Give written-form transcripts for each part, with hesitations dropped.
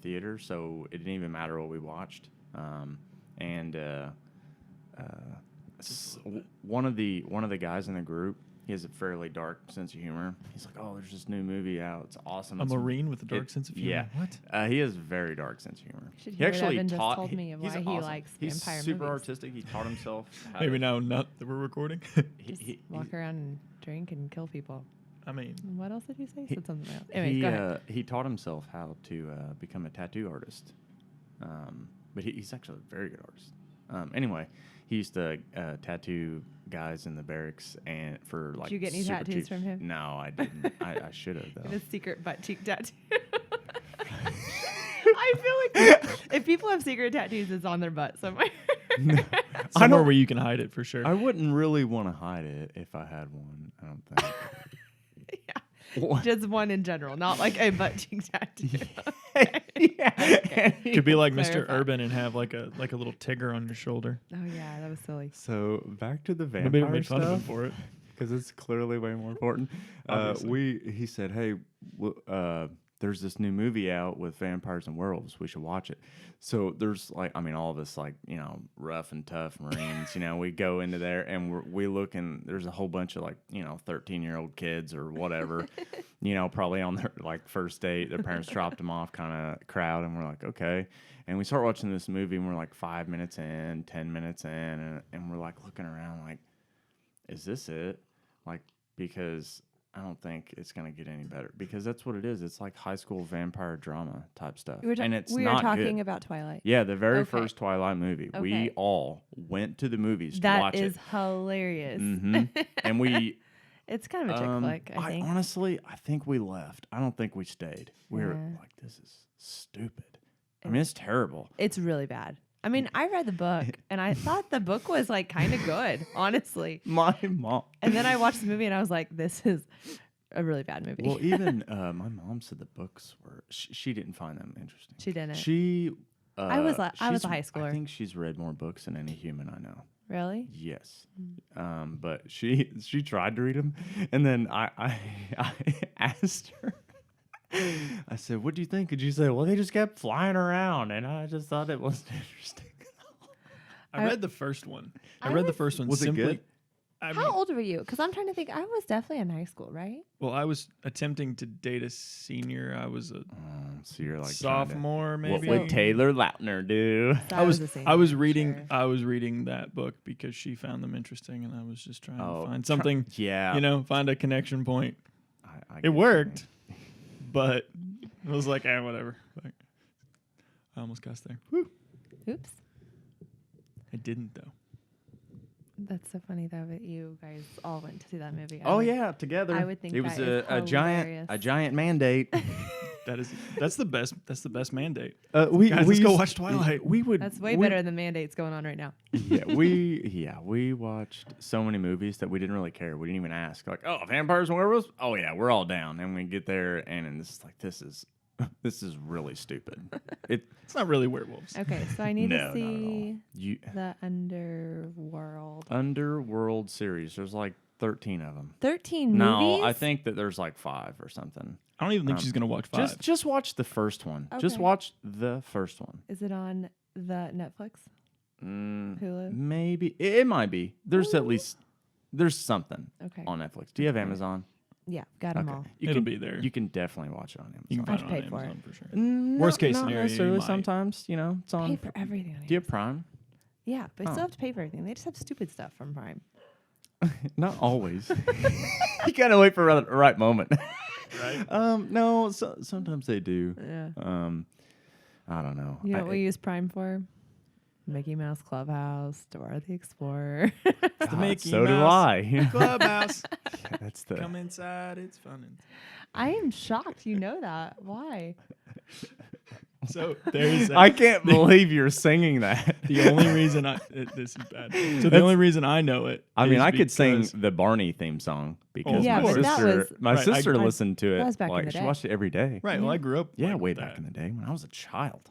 theater, so it didn't even matter what we watched. One of the guys in the group, he has a fairly dark sense of humor. He's like, "Oh, there's this new movie out. It's awesome." A Marine with a dark sense of humor. Yeah. What? He has a very dark sense of humor. Should He hear actually Evan just taught. told me He's why he awesome. likes He's vampire super movies. artistic. He taught himself. How Maybe to, now not that we're recording. Walk around and drink and kill people. I mean, What else did you say? Said something else. Anyways, go ahead. he taught himself how to become a tattoo artist. But he's actually a very good artist. Anyway, he used to tattoo guys in the barracks and for like. Did you get any super tattoos cheap. from him? No, I didn't. I should have though. A secret butt cheek tattoo. I feel like if people have secret tattoos, it's on their butt somewhere. somewhere where you can hide it for sure. I wouldn't really want to hide it if I had one. I don't think. Yeah. Just one in general, not like a butt cheek tattoo. Yeah. Could be like Mr. Clarify. Urban and have like a little tiger on your shoulder. Oh yeah, that was silly. So back to the Nobody vampire made fun of him stuff for it. because it's clearly way more important. He said, "Hey, there's this new movie out with vampires and werewolves. We should watch it." So there's like, I mean, all of us like, rough and tough Marines, we go into there and we look and there's a whole bunch of like, 13-year-old kids or whatever, probably on their like first date. Their parents dropped them off kind of crowd. And we're like, okay. And we start watching this movie and we're like 5 minutes in, 10 minutes in. And we're like looking around like, is this it? Like, because I don't think it's going to get any better because that's what it is. It's like high school vampire drama type stuff. And it's we not were talking good. about Twilight. Yeah, the very Okay. first Twilight movie. Okay. We all went to the movies to That watch is it. hilarious. And we... It's kind of a chick flick, I think. Honestly, I think we left. I don't think we stayed. We were Yeah. like, this is stupid. I mean, it's terrible. It's really bad. I mean, I read the book and I thought the book was like kind of good, honestly. My mom... And then I watched the movie and I was like, this is a really bad movie. Well, even my mom said the books were... She didn't find them interesting. She didn't. She... I was a she's- high schooler. I think she's read more books than any human I know. Really? Yes. But she tried to read them, and then I asked her. I said, "What do you think?" And she said, "Well, they just kept flying around, and I just thought it was interesting." I read the first one. I I read the was- first one. Was it simply, good? How old were you? Because I'm trying to think. I was definitely in high school, right? Well, I was attempting to date a senior. I was a So you're like sophomore, trying to, maybe. What would Taylor Lautner do? So I was the same. I was reading Sure. I was reading that book because she found them interesting, and I was just trying to find try- something. yeah. Find a connection point. I It get worked, but it was like, whatever. Like, I almost cussed there. Whew. Oops. I didn't though. That's so funny though that you guys all went to see that movie. Oh yeah, together. I would think it was that is a hilarious. giant mandate. That's the best mandate. We Guys, we let's go used- watch Twilight. We would. That's way better than mandates going on right now. We watched so many movies that we didn't really care. We didn't even ask. Like, oh, vampires and werewolves. Oh yeah, we're all down. And we get there, and this is like this is really stupid. It's not really werewolves. Okay, so I need No, to not at see all. the Underworld. Underworld series. There's like 13 of them. 13 No, movies? I think that there's like 5 or something. I don't even think she's gonna watch 5. Just watch the first one. Just Okay. watch the first one. Is it on the Netflix? Hulu? Maybe it might be. There's at least something Okay. on Netflix. Do you have Amazon? Yeah, got them all. It'll be there. You can definitely watch it on Amazon. You can I'd find it on pay for Amazon for sure. Not- Worst case not scenario, you necessarily. might. Sometimes, it's on. Pay for everything on Do you have Prime? Yeah, but I Oh. still have to pay for everything. They just have stupid stuff from Prime. Not always. You gotta wait for the right moment. Right? No. Sometimes they do. Yeah. I don't know. You know what we use Prime for? Mickey Mouse Clubhouse, Dora the Explorer. The Mickey so do Mouse I. Clubhouse. That's the. Come inside. It's fun. I am shocked you know that. Why? So there's I can't believe you're singing that. the only reason this is bad. So the only reason I know it. I mean, is I could sing because- the Barney theme song because Yeah, my but that sister, was- my Right, sister I- listened to it. that was back in like the she day. watched it every day. Right. Well, I grew up. Yeah, like way with back that. in the day when I was a child.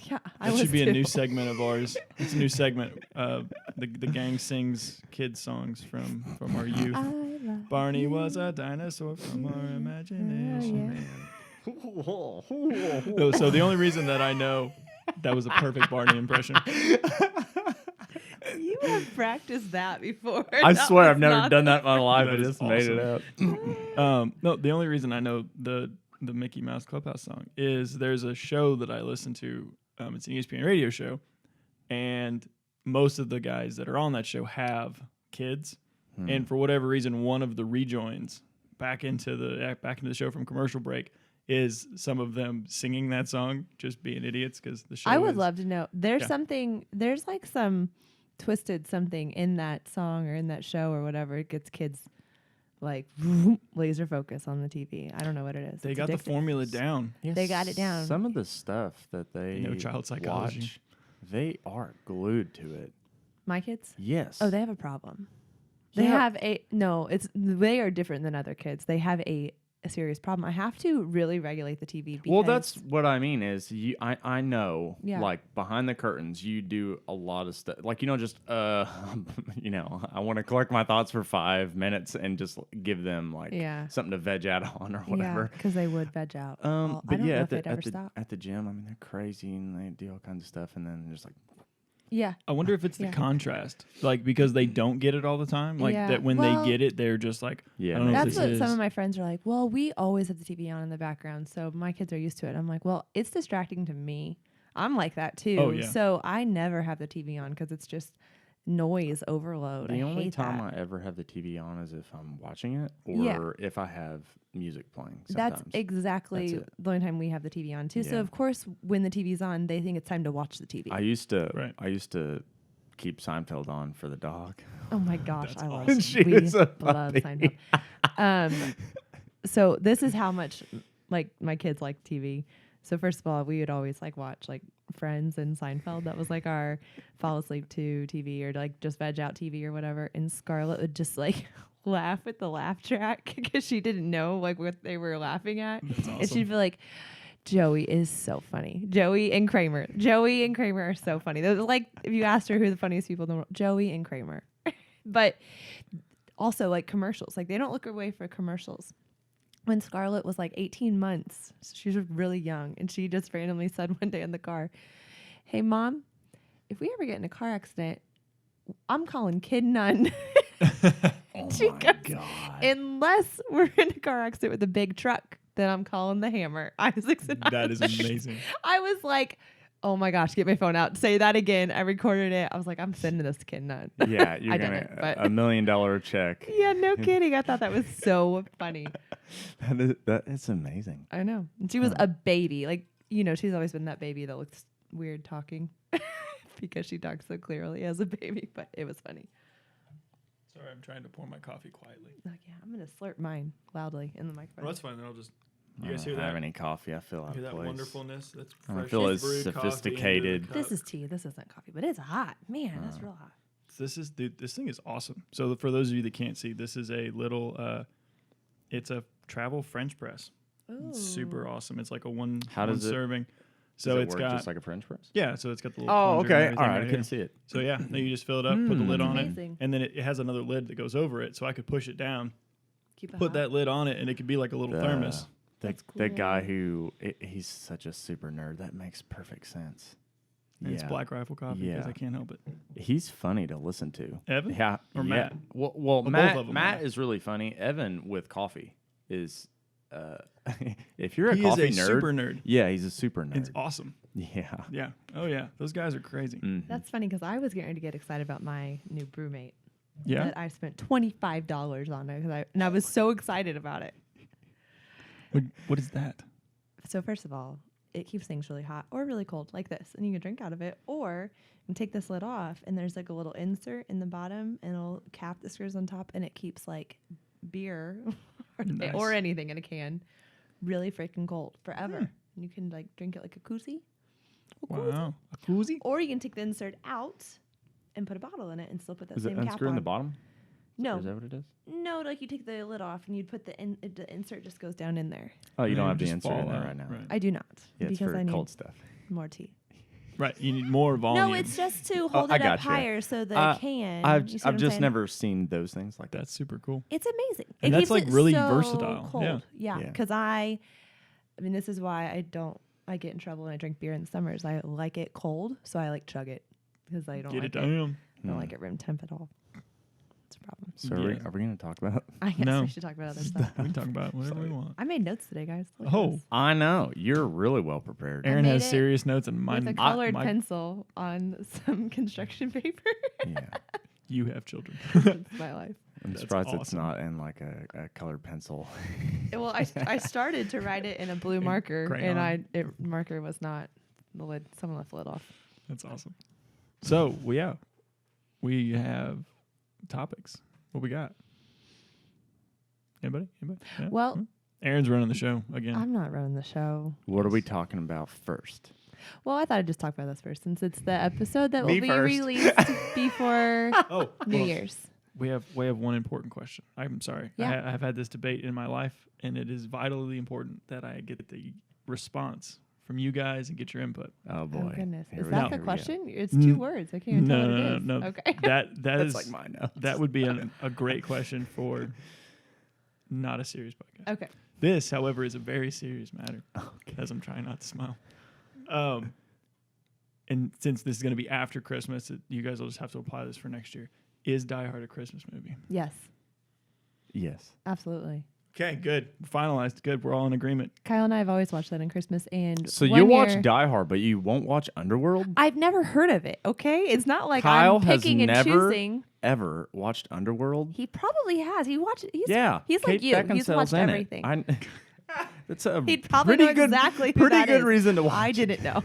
Yeah, I That was should be too. a new segment of ours. It's a new segment. The gang sings kids songs from our youth. I love Barney was a dinosaur from our imagination. No, so the only reason that I know that was a perfect Barney impression. You have practiced that before. I That swear was I've never not done that in my life. That I is just made it up. No, the only reason I know the Mickey Mouse Clubhouse song is there's a show that I listen to. It's an ESPN radio show, and most of the guys that are on that show have kids, and for whatever reason, one of the rejoins back into the show from commercial break is some of them singing that song, just being idiots because the show. I would love to know. There's something. There's like some twisted something in that song or in that show or whatever. It gets kids like laser focus on the TV. I don't know what it is. They It's got the addictive. formula down. Yes, They got it down. Some of the stuff that they child psychology. watch, they are glued to it. My kids? Yes. Oh, they have a problem. They have they are different than other kids. They have a serious problem. I have to really regulate the TV. Well, that's what I mean is I know, Yeah. like behind the curtains, you do a lot of stuff. Like, just, I want to collect my thoughts for 5 minutes and just give them like something to veg out on or whatever. because they would veg out. I But don't know yeah, if they'd ever stop. at the gym, I mean, they're crazy and they do all kinds of stuff. And then just like, Yeah. I wonder if it's the contrast, like because they don't get it all the time, like that when they get it, they're just like, Yeah, I don't know That's if what this some is. of my friends are like. Well, we always have the TV on in the background, so my kids are used to it. I'm like, well, it's distracting to me. I'm like that too. Oh, yeah. So I never have the TV on because it's just noise overload. the I only hate time that. I ever have the TV on is if I'm watching it or if I have music playing. That's Sometimes. exactly That's it. the only time we have the TV on too. So Yeah. of course, when the TV's on, they think it's time to watch the TV. I used to Right. keep Seinfeld on for the dog. Oh my gosh, That's I love awesome. She we was a love puppy. Seinfeld. So this is how much like my kids like TV. So first of all, we would always like watch like Friends and Seinfeld. That was like our fall asleep to TV or like just veg out TV or whatever. And Scarlett would just like laugh at the laugh track because she didn't know like what they were laughing at. That's awesome. And she'd be like, Joey is so funny. Joey and Kramer are so funny. Those like if you asked her who the funniest people in the world, Joey and Kramer. But also like commercials. Like they don't look away for commercials. When Scarlett was like 18 months, she was really young, and she just randomly said one day in the car, "Hey Mom, if we ever get in a car accident, I'm calling Kid None." Oh She my goes, God. "Unless we're in a car accident with a big truck, then I'm calling the Hammer." Isaac said, That is amazing. I was like, oh my gosh, get my phone out. Say that again. I recorded it. I was like, I'm sending this to Kid None. Yeah, you're I going didn't, to but- $1 million check. Yeah, no kidding. I thought that was so funny. It's amazing. I know. And she was a baby. Like, she's always been that baby that looks weird talking because she talks so clearly as a baby, but it was funny. Sorry, I'm trying to pour my coffee quietly. Like, yeah, I'm going to slurp mine loudly in the microphone. Well, that's fine. Then I'll just. I You guys hear don't have that? any coffee. I feel out Hear of that place. wonderfulness? That's I fresh. feel as brewed coffee into the sophisticated. cup. This is tea. This isn't coffee, but it's hot. Man, that's real hot. This thing is awesome. So for those of you that can't see, this is a little. It's a travel French press. It's super awesome. It's like a one serving. So Does it it's work got just like a French press? yeah. So it's got the little. Oh, plunger and okay. everything All right. I here. couldn't see it. So yeah, then you just fill it up, put the lid on amazing. it, and then it has another lid that goes over it, so I could push it down, Keep it put hot. that lid on it, and it could be like a little thermos. That guy who he's such a super nerd. That makes perfect sense. And it's Black Rifle coffee because I can't help it. He's funny to listen to. Evan? Yeah. Or yeah. Matt? Well, both Matt. of them Matt are. is really funny. Evan with coffee is. If you're a He coffee is a nerd, super nerd. Yeah, he's a super nerd. It's awesome. Yeah. Yeah. Oh yeah. Those guys are crazy. Mhm. That's funny because I was getting ready to get excited about my new brewmate. Yeah. That I spent $25 on it and I was so excited about it. What is that? So first of all, it keeps things really hot or really cold like this, and you can drink out of it, or you can take this lid off, and there's like a little insert in the bottom, and it'll cap the screws on top, and it keeps like beer Nice. or anything in a can really freaking cold forever. And you can like drink it like a koozie. Wow. A koozie? Or you can take the insert out and put a bottle in it and still put that Is it same cap unscrewing on. the bottom? No, Or is that what it is? no, like you take the lid off and you'd put the insert just goes down in there. Oh, you don't Yeah, have the just insert in fall there out, right now. right. I do not Yeah, it's because for I need cold stuff. more tea. Right. You need more volume. No, it's just to hold I it up gotcha. higher so the can. I've you see what I'm just saying? never seen those things like that. That's super cool. It's amazing. And it that's, keeps like, it really so versatile. Cold. Yeah. Yeah, Yeah. because I I mean, this is why I get in trouble when I drink beer in the summers. I like it cold, so I like chug it because I don't Get like it it. down. I don't like it room temp at all. It's a problem. So Yeah. are we going to talk about? I guess No. we should talk about other stuff. We can talk about whatever we want. I made notes today, guys. Look at Oh, this. I know you're really well prepared. Aaron made has it serious notes and mine. with a colored my- pencil on some construction paper. Yeah, You have children. It's my life. I'm That's surprised it's awesome. not in like a colored pencil. Well, I started to write it in a blue marker, crayon. and marker was not the lid. Someone left the lid off. That's awesome. So we have topics. What we got? Anybody? Yeah? Well, Hmm? Aaron's running the show again. I'm not running the show. What are we talking about first? Well, I thought I'd just talk about this first, since it's the episode that Me will be first. released before Oh, New well, Year's. We have one important question. I'm sorry. Yeah. I have had this debate in my life, and it is vitally important that I get the response from you guys and get your input. Oh boy! Oh goodness, Here is we that go. the Here we go. question? It's 2 words. I can't even tell what it is. No. Okay. That That's is like mine now. that would be a great question for not a serious podcast. Okay. This, however, is a very serious matter. Okay. As I'm trying not to smile. And since this is going to be after Christmas, you guys will just have to apply this for next year. Is Die Hard a Christmas movie? Yes, Yes. absolutely. Okay, good. Finalized. Good. We're all in agreement. Kyle and I have always watched that in Christmas, and So one you watch year- Die Hard, but you won't watch Underworld? I've never heard of it. Okay, it's not like Kyle I'm has picking and never choosing. Ever watched Underworld? He probably has. He watched. He's Yeah. He's Kate like you. He's Beckinsale's watched in it. everything. It's a He'd probably pretty know good, exactly who pretty that good is. reason to watch. I didn't know.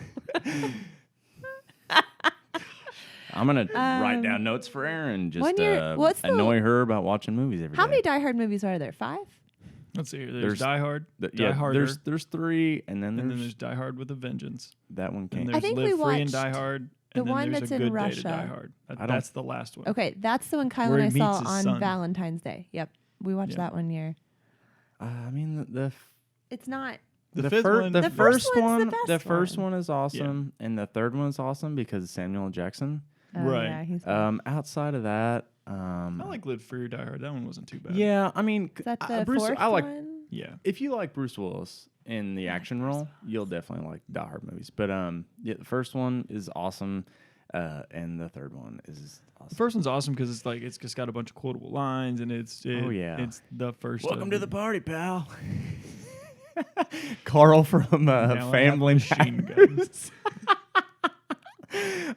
I'm gonna write down notes for Erin. Just One year- what's the- annoy her about watching movies every day. How many Die Hard movies are there? 5? Let's see here. There's There's- Die Hard, Die Yeah, Harder, there's 3, and then and then there's there's Die Hard with a Vengeance. that one And came. there's think Live we Free and Die watched Hard. the And then one there's that's a in Good Day to Russia. Die Hard. I don't- That's the last one. Okay, that's the one Kyle Where and I he saw meets his on son. Valentine's Day. Yep, we watched Yeah. that one year. I mean the It's not. The fifth one- the The first first one's the one, the best first one. one is awesome, and the third one is awesome because Samuel L. Jackson. Oh, Right. Yeah, he's Outside of that, I like Live Free or Die Hard. That one wasn't too bad. yeah, I mean, Is that the Bruce. fourth I like one? Yeah. if you like Bruce Willis in the action role, you'll definitely like Die Hard movies. But yeah, the first one is awesome, and the third one is The awesome. first one's awesome because it's like it's just got a bunch of quotable lines and it's yeah. it's the first. Welcome of to the party, pal. Carl from Now I have Family machine Matters.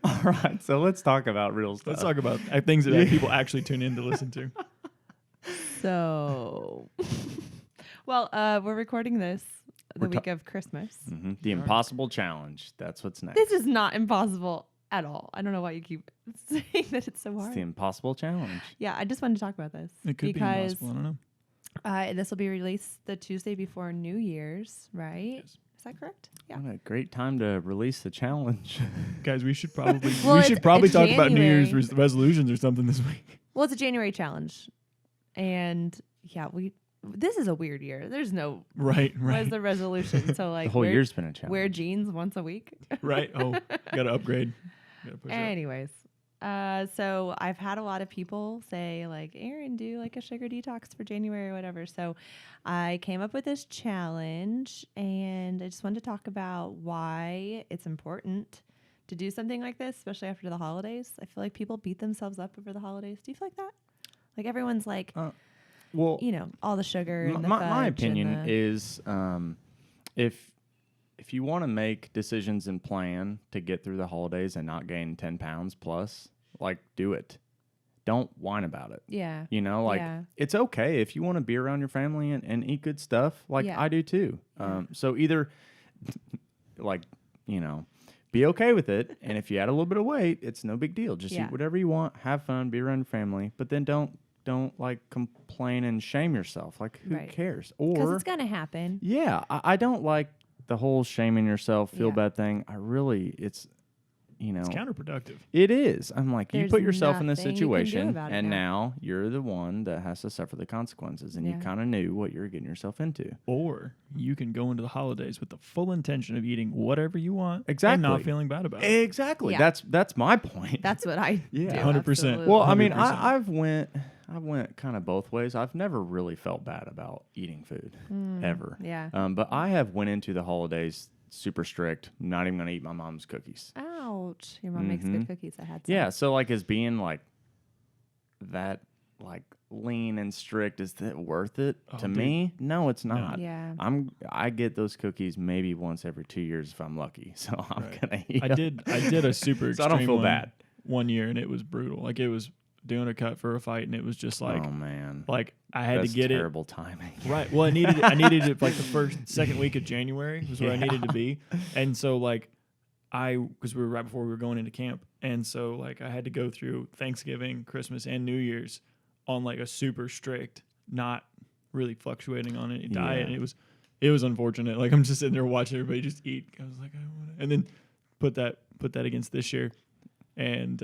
All right, so let's talk about real stuff. Let's talk about things that people actually tune in to listen to. So, well, we're recording this the We're week of Christmas. The Impossible Challenge. That's what's next. This is not impossible at all. I don't know why you keep saying that it's so It's hard. the Impossible Challenge. Yeah, I just wanted to talk about this It could because be impossible. I don't know. this will be released the Tuesday before New Year's, right? Yes. Is that correct? Yeah. What a great time to release the challenge. Guys, we should probably Well, it's talk about New Year's January. resolutions or something this week. Well, it's a January challenge, and yeah, this is a weird year. There's no Right. was the resolution. So like the whole year's been a challenge. wear jeans once a week. Right. Oh, gotta upgrade. Gotta push up. Anyways, so I've had a lot of people say like, Erin, do like a sugar detox for January or whatever. So I came up with this challenge, and I just wanted to talk about why it's important to do something like this, especially after the holidays. I feel like people beat themselves up over the holidays. Do you feel like that? Like everyone's like, well, you know, all the sugar. And the my fudge opinion and the, is if you want to make decisions and plan to get through the holidays and not gain 10 pounds plus, like, do it. Don't whine about it. yeah. You know, like, Yeah. it's okay if you want to be around your family and eat good stuff. Like, Yeah. I do too. Yeah. So either, like, you know, be okay with it. And if you add a little bit of weight, it's no big deal. Just Yeah. eat whatever you want, have fun, be around your family. But then don't like complain and shame yourself. Like, who Right. cares? Because Or, it's gonna happen. yeah, I don't like the whole shaming yourself, feel Yeah. bad thing. It's, you know, It's counterproductive. it is. I'm like, you There's put yourself in this nothing you can do situation, about it and now. now you're the one that has to suffer the consequences, and you Yeah. kind of knew what you're getting yourself into. Or you can go into the holidays with the full intention of eating whatever you want and Exactly. not feeling bad about it. Exactly. Yeah. That's my point. That's what I Yeah. do. 100%. absolutely. Well, I mean, 100%. I've I went kind of both ways. I've never really felt bad about eating food ever. Yeah. But I have went into the holidays super strict, not even going to eat my mom's cookies. Ouch. Your mom makes good cookies. I had some. Yeah, so like as being like that like lean and strict, is that worth it to me? No, it's not. Yeah. I get those cookies maybe once every 2 years if I'm lucky. So I'm gonna eat I them. did a super So extreme I don't feel one bad. one year, and it was brutal. Like it was doing a cut for a fight, and it was just like, oh man, like I had that's to get terrible timing. right. Well, I needed it like the second week of January was where I needed to be, and so like because we were right before we were going into camp, and so like I had to go through Thanksgiving, Christmas, and New Year's on like a super strict, not really fluctuating on any diet. And it was unfortunate. Like I'm just sitting there watching everybody just eat. I was like, I want to, and then put that against this year, and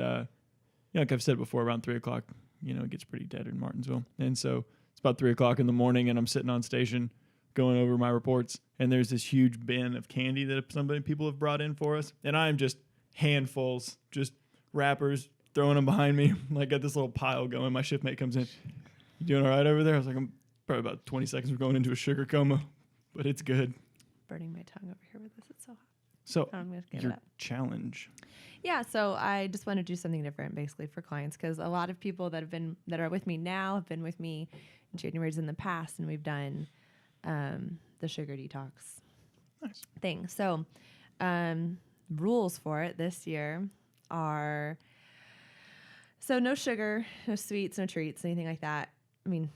like I've said before, around 3:00, it gets pretty dead in Martinsville, and so it's about 3:00 in the morning, and I'm sitting on station going over my reports, and there's this huge bin of candy that people have brought in for us, and I'm just handfuls, just wrappers, throwing them behind me. Like got this little pile going. My shift mate comes in. You doing all right over there? I was like, I'm probably about 20 seconds from going into a sugar coma, but it's good. Burning my tongue over here with this. It's so hot. So I'm gonna get your it up. challenge. Yeah, so I just want to do something different basically for clients, because a lot of people that are with me now have been with me in January's in the past, and we've done the sugar detox thing. So rules for it this year are, so no sugar, no sweets, no treats, anything like that. I mean,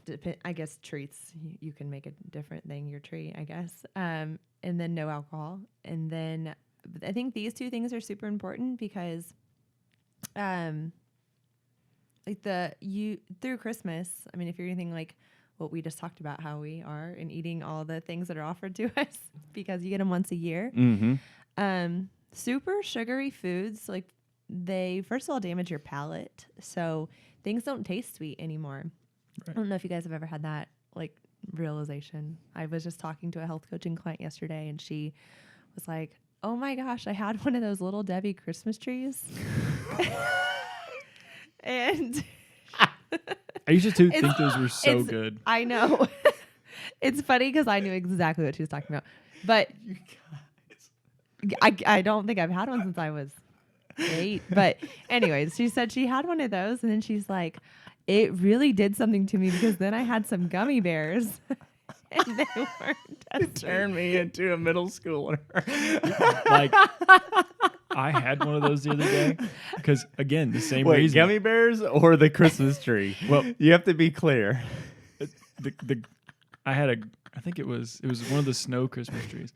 I guess treats, you can make a different thing your treat, I guess. And then no alcohol. And then I think these two things are super important because through Christmas, I mean, if you're anything like what we just talked about, how we are and eating all the things that are offered to us because you get them once a year. Super sugary foods, like they first of all damage your palate. So things don't taste sweet anymore. Right. I don't know if you guys have ever had that like realization. I was just talking to a health coaching client yesterday, and she was like, oh my gosh, I had one of those little Debbie Christmas trees. And I used to think those were so good. I know. It's funny because I knew exactly what she was talking about. But I don't think I've had one since I was 8. But anyways, she said she had one of those, and then she's like, it really did something to me because then I had some gummy bears. And they weren't. It turned me into a middle schooler. Like, I had one of those the other day because, again, the same reason. Gummy bears or the Christmas tree? Well, you have to be clear. I think it was one of the snow Christmas trees.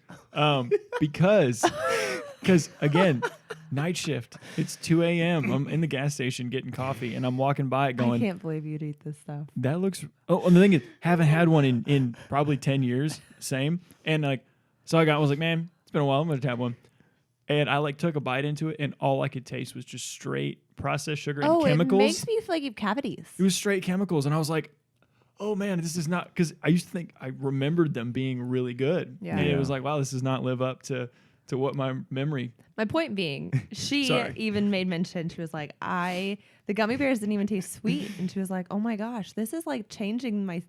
Because again, night shift. It's 2 a.m. I'm in the gas station getting coffee, and I'm walking by it going, I can't believe you'd eat this stuff. That looks. Oh, and the thing is, haven't had one in probably 10 years. Same. And like, so I was like, man, it's been a while. I'm gonna have one. And I like took a bite into it, and all I could taste was just straight processed sugar and chemicals. It makes me feel like you have cavities. It was straight chemicals, and I was like, oh man, this is not, because I used to think I remembered them being really good. Yeah. And it was like, wow, this does not live up to what my memory. My point being, she even made mention, she was like, the gummy bears didn't even taste sweet. And she was like, oh my gosh, this is like changing my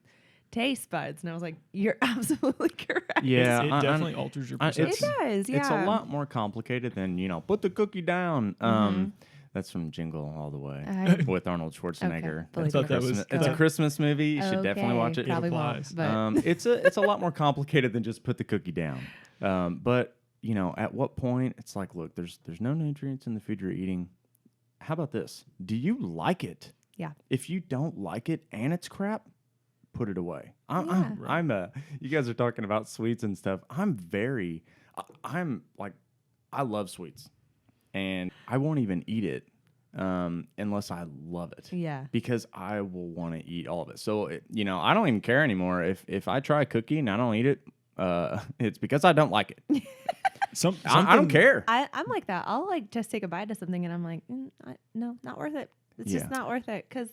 taste buds. And I was like, you're absolutely correct. Yeah. It definitely alters your perception. It does, yeah. It's a lot more complicated than, put the cookie down. That's from Jingle All the Way with Arnold Schwarzenegger. Okay. It's a Christmas movie. You should definitely watch it. Probably won't, but it's a lot more complicated than just put the cookie down. But at what point it's like, look, there's no nutrients in the food you're eating. How about this? Do you like it? Yeah. If you don't like it and it's crap, put it away. You guys are talking about sweets and stuff. I love sweets. And I won't even eat it unless I love it. Yeah. Because I will want to eat all of it. So, I don't even care anymore. If I try a cookie and I don't eat it, it's because I don't like it. I don't care. I'm like that. I'll just take a bite of something and I'm like, no, not worth it. It's just not worth it because,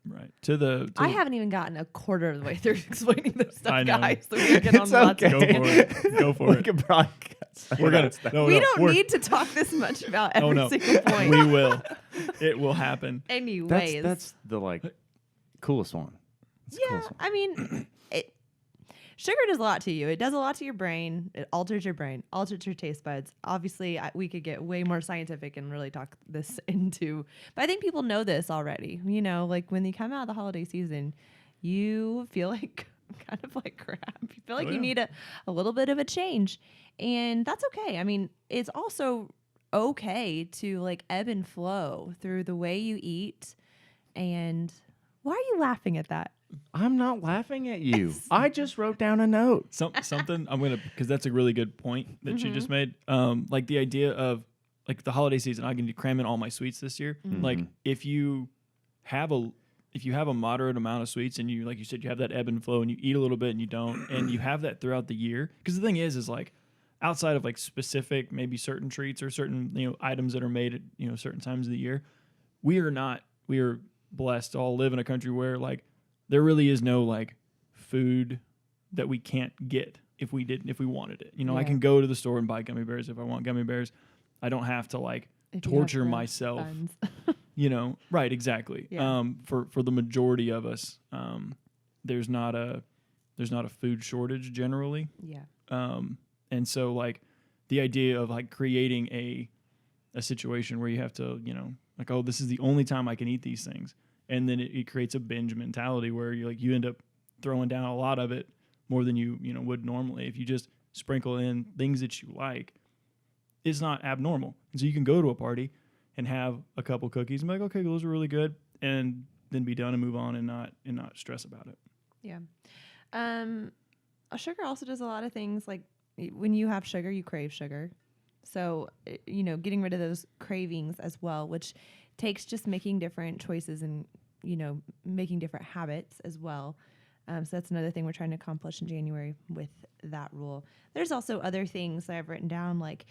Right. I haven't even gotten a quarter of the way through explaining this stuff, guys. So we get on lots of Go for it. We can probably we don't need to talk this much about every single point. We will. It will happen. Anyways. That's the coolest one. It's the coolest one. I mean, sugar does a lot to you. It does a lot to your brain. It alters your brain, alters your taste buds. Obviously, we could get way more scientific and really talk this into, but I think people know this already. You know, like when you come out of the holiday season, you feel like kind of like crap. You feel like you need a little bit of a change, and that's okay. I mean, it's also okay to like ebb and flow through the way you eat. And why are you laughing at that? I'm not laughing at you. I just wrote down a note. Something I'm gonna, because that's a really good point that you just made. Like the idea of like the holiday season, I can cram in all my sweets this year. Like if you have a moderate amount of sweets and you, like you said, you have that ebb and flow and you eat a little bit and you don't, and you have that throughout the year. Because the thing is like outside of like specific, maybe certain treats or certain, you know, items that are made at, you know, certain times of the year, we are blessed to all live in a country where like there really is no like food that we can't get if we wanted it. You know, I can go to the store and buy gummy bears if I want gummy bears. I don't have to like torture myself. You know, right? Exactly. Yeah. For the majority of us, there's not a food shortage generally. Yeah. And so like the idea of like creating a situation where you have to, you know, like, oh, this is the only time I can eat these things. And then it creates a binge mentality where you end up throwing down a lot of it more than you would normally. If you just sprinkle in things that you like, it's not abnormal. And so you can go to a party and have a couple cookies and be like, okay, those are really good, and then be done and move on and not stress about it. Yeah. Sugar also does a lot of things. Like when you have sugar, you crave sugar. So, you know, getting rid of those cravings as well, which takes just making different choices and, you know, making different habits as well. So that's another thing we're trying to accomplish in January with that rule. There's also other things that I've written down, like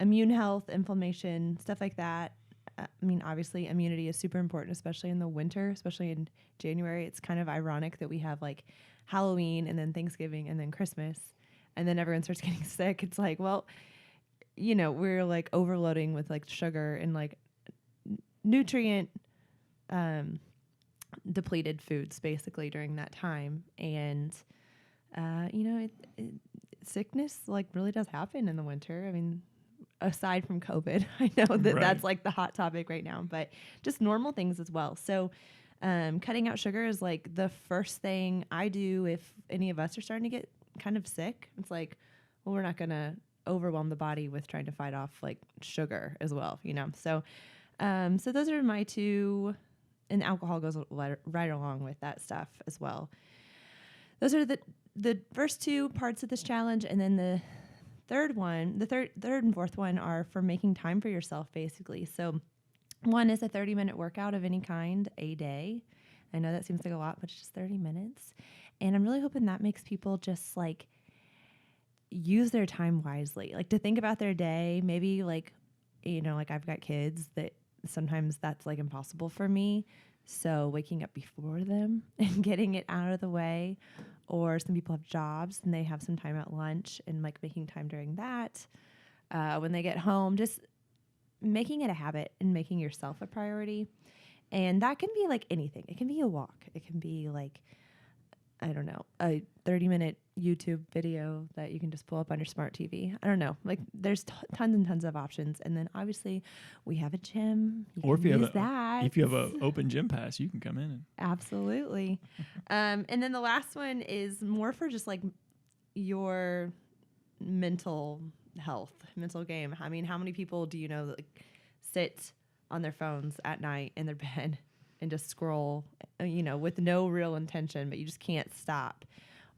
immune health, inflammation, stuff like that. I mean, obviously, immunity is super important, especially in the winter, especially in January. It's kind of ironic that we have like Halloween and then Thanksgiving and then Christmas, and then everyone starts getting sick. It's like, well, you know, we're like overloading with like sugar and like nutrient depleted foods basically during that time. And, you know, sickness like really does happen in the winter. I mean, aside from COVID, I know that that's like the hot topic right now, but just normal things as well. So cutting out sugar is like the first thing I do if any of us are starting to get kind of sick. It's like, well, we're not going to overwhelm the body with trying to fight off like sugar as well, you know? So, so those are my two, and alcohol goes right along with that stuff as well. Those are the first two parts of this challenge. And then the third and fourth one are for making time for yourself, basically. So one is a 30-minute workout of any kind a day. I know that seems like a lot, but it's just 30 minutes. And I'm really hoping that makes people just like use their time wisely, like to think about their day. Maybe like, you know, like I've got kids that sometimes that's like impossible for me. So waking up before them and getting it out of the way, or some people have jobs and they have some time at lunch and like making time during that. When they get home, just making it a habit and making yourself a priority. And that can be like anything. It can be a walk. It can be like, I don't know, a 30-minute YouTube video that you can just pull up on your smart TV. I don't know. Like there's tons and tons of options. And then obviously we have a gym. Or if you have an open gym pass, you can come in. Absolutely. And then the last one is more for just like your mental health, mental game. I mean, how many people do you know that like, sit on their phones at night in their bed and just scroll, you know, with no real intention, but you just can't stop?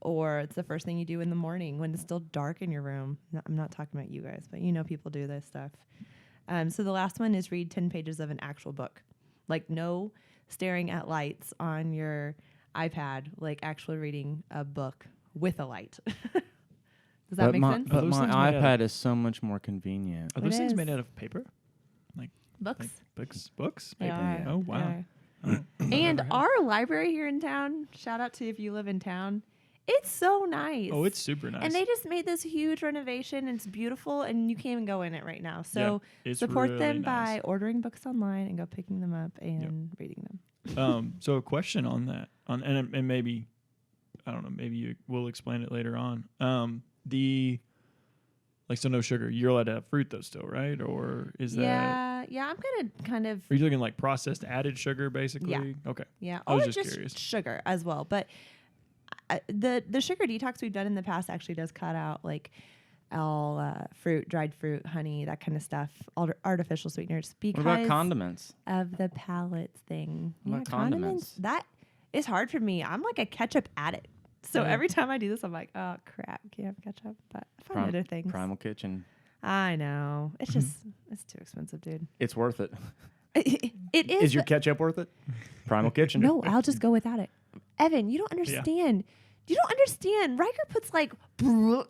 Or it's the first thing you do in the morning when it's still dark in your room. I'm not talking about you guys, but you know people do this stuff. So the last one is read 10 pages of an actual book. Like no staring at lights on your iPad, like actually reading a book with a light. Does that make sense? But my iPad is so much more convenient. Are those things made out of paper? Like books? Like books? Paper? Yeah. Oh, wow. Yeah. And our library here in town, shout out to if you live in town, it's so nice. Oh, it's super nice. And they just made this huge renovation. And it's beautiful, and you can't even go in it right now. So support them by ordering books online and go picking them up and reading them. So a question on that, and maybe, I don't know, maybe you will explain it later on. So no sugar. You're allowed to have fruit though still, right? Or is that? Yeah. I'm gonna kind of. Are you looking like processed added sugar, basically? Yeah. Okay. Yeah, I was or just curious. sugar as well. But the sugar detox we've done in the past actually does cut out like all fruit, dried fruit, honey, that kind of stuff, artificial sweeteners. Because What about condiments? of the palate thing. What about condiments? That is hard for me. I'm like a ketchup addict. So every time I do this, I'm like, oh crap, can't have ketchup. But I find other things. Primal Kitchen. I know. It's just it's too expensive, dude. It's worth it. It is. Is your ketchup worth it? Primal Kitchen. No, I'll just go without it. Evan, you don't understand. You don't understand. Riker puts like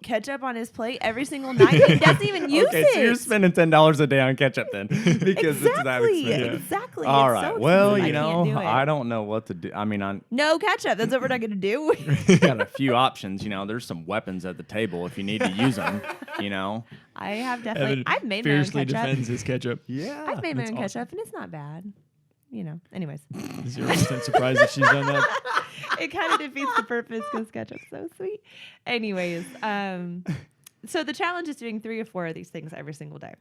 ketchup on his plate every single night. He doesn't even use it. So you're spending $10 a day on ketchup then, because it's that expensive. Exactly. All It's right. so Well, expensive. I can't do it. I don't know what to do. I mean, no ketchup. That's what we're not going to do. got a few options. There's some weapons at the table if you need to use them. I have definitely. Evan I've made my own fiercely ketchup. defends his ketchup. Yeah. I've made my own That's ketchup, and it's not bad. Anyways. 0% surprised that she's done that. It kind of defeats the purpose because ketchup's so sweet. Anyways, so the challenge is doing 3 or 4 of these things every single day.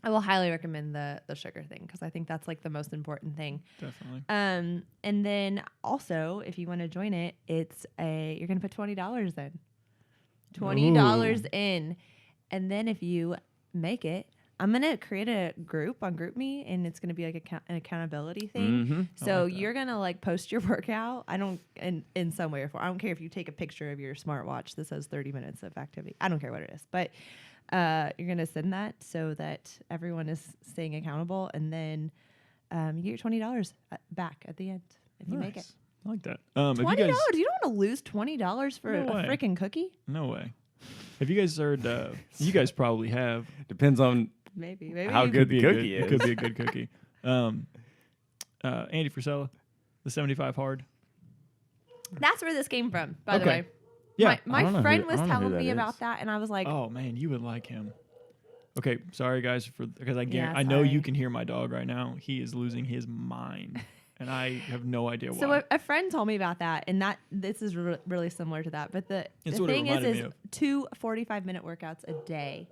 I will highly recommend the sugar thing because I think that's like the most important thing. Definitely. And then also, if you want to join it, you're gonna put $20 in. $20 in, and then if you make it, I'm going to create a group on GroupMe, and it's going to be like an accountability thing. Mm-hmm. So you're going to like post your workout. In some way or form. I don't care if you take a picture of your smartwatch that says 30 minutes of activity. I don't care what it is, but you're going to send that so that everyone is staying accountable. And then you get your $20 back at the end if you make it. I like that. $20? You don't want to lose $20 for a freaking cookie? No way. Have you guys heard, you guys probably have. Depends on maybe how good the cookie is. It could be a good cookie. Andy Frisella, the 75 hard. That's where this came from, by the way. Yeah. My friend was telling me about that, and I was like, oh, man, you would like him. Okay, sorry, guys, because I know sorry. you can hear my dog right now. He is losing his mind, and I have no idea why. So a friend told me about that, and this is really similar to that. But the thing is 2 45-minute workouts a day.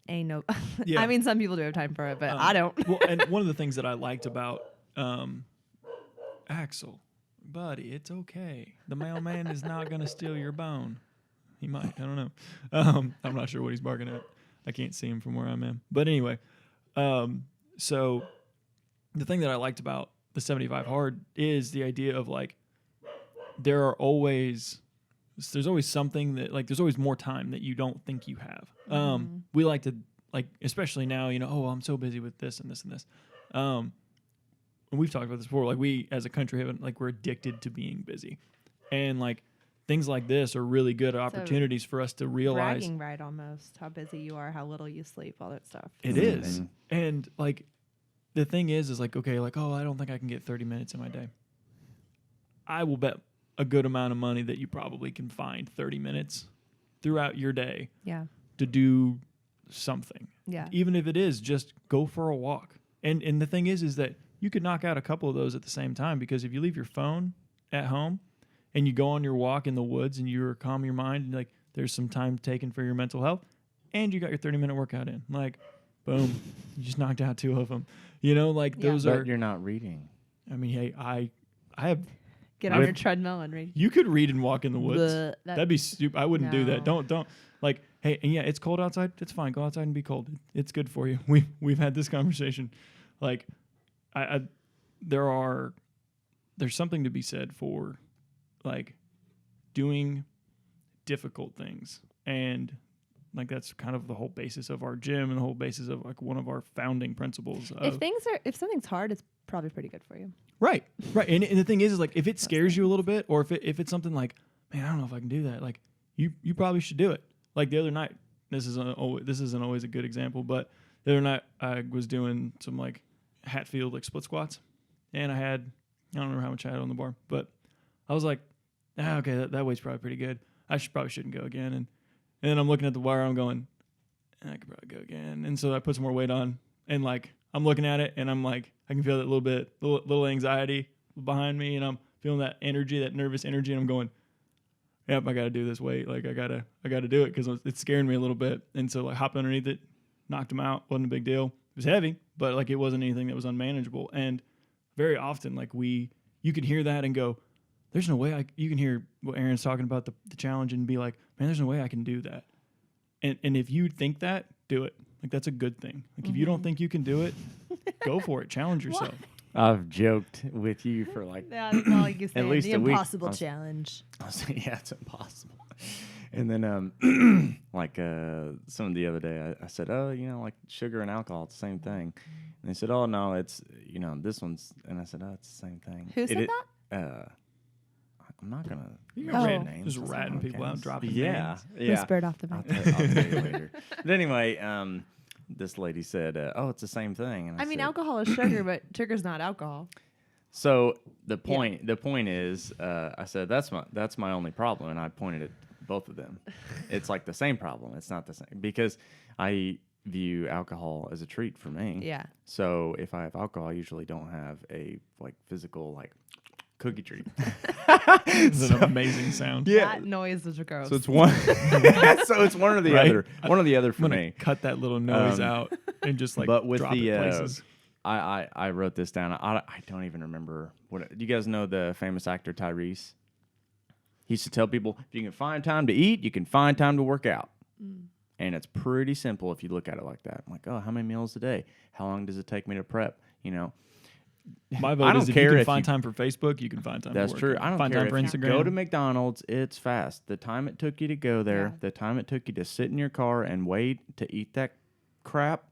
Ain't no. Yeah. I mean, some people do have time for it, but I don't. Well, and one of the things that I liked about Axel, buddy, it's okay. The mailman is not going to steal your bone. He might. I don't know. I'm not sure what he's barking at. I can't see him from where I'm at. But anyway, so the thing that I liked about the 75 hard is the idea of like there's always something that like there's always more time that you don't think you have. We like to like, especially now, I'm so busy with this and this and this. And we've talked about this before. Like we as a country we're addicted to being busy, and like things like this are really good opportunities for us to realize. Bragging right, almost how busy you are, how little you sleep, all that stuff. It is, and like the thing is like okay, like I don't think I can get 30 minutes in my day. I will bet a good amount of money that you probably can find 30 minutes throughout your day to do something. Yeah. Even if it is just go for a walk. And the thing is that you could knock out a couple of those at the same time, because if you leave your phone at home and you go on your walk in the woods and you calm your mind and like there's some time taken for your mental health and you got your 30-minute workout in. Like, boom, you just knocked out 2 of them. Those are... But you're not reading. I mean, hey, I have... Get on your treadmill and read. You could read and walk in the woods. That'd be stupid. I wouldn't do that. Don't. Like, hey, and yeah, it's cold outside. It's fine. Go outside and be cold. It's good for you. We've had this conversation. Like, there's something to be said for, like, doing difficult things, and like that's kind of the whole basis of our gym and the whole basis of like one of our founding principles. If something's hard, it's probably pretty good for you. Right. And the thing is like if it scares you a little bit, or if it's something like, man, I don't know if I can do that, like you probably should do it. Like the other night, this isn't always a good example, but the other night I was doing some like Hatfield like split squats, and I don't remember how much I had on the bar, but I was like, okay, that weight's probably pretty good. I probably shouldn't go again. And then I'm looking at the bar, I'm going, I could probably go again. And so I put some more weight on, and like I'm looking at it and I'm like, I can feel that little anxiety behind me, and I'm feeling that energy, that nervous energy, and I'm going, yep, I got to do this weight. Like I gotta do it because it's scaring me a little bit. And so like hopped underneath it, knocked him out. Wasn't a big deal. It was heavy, but like it wasn't anything that was unmanageable. And very often, like you can hear that and go, there's no way you can hear what Erin's talking about the challenge and be like, man, there's no way I can do that. And if you think that, do it. Like that's a good thing. Like if you don't think you can do it, go for it. Challenge yourself. I've joked with you for like Yeah, that's all you at least the a week. impossible challenge. I was like, yeah, it's impossible. And then like some of the other day, I said, oh, like sugar and alcohol, it's the same thing. And they said, oh no, it's this one's. And I said, oh, it's the same thing. Who said that? I'm not gonna. Just ratting people out, dropping names. Yeah. Whispered off the mic. I'll tell you later. But anyway, this lady said, "Oh, it's the same thing." And I mean, said, alcohol is sugar, but sugar's not alcohol. So the point is, I said that's my only problem, and I pointed at both of them. It's like the same problem. It's not the same because I view alcohol as a treat for me. Yeah. So if I have alcohol, I usually don't have a like physical like cookie treat. It's an amazing sound. Yeah. That noise is gross. So it's one. So it's one or the other. One or the other for I'm me. cut that little noise out and just like but with drop the it places. I wrote this down. I don't even remember what. Do you guys know the famous actor Tyrese? He used to tell people, if you can find time to eat, you can find time to work out. And it's pretty simple if you look at it like that. I'm like, oh, how many meals a day? How long does it take me to prep? My vote is if you can find time for Facebook, you can find time That's for work. true. I don't find care time for if Instagram. you go to McDonald's, it's fast. The time it took you to go there, the time it took you to sit in your car and wait to eat that crap,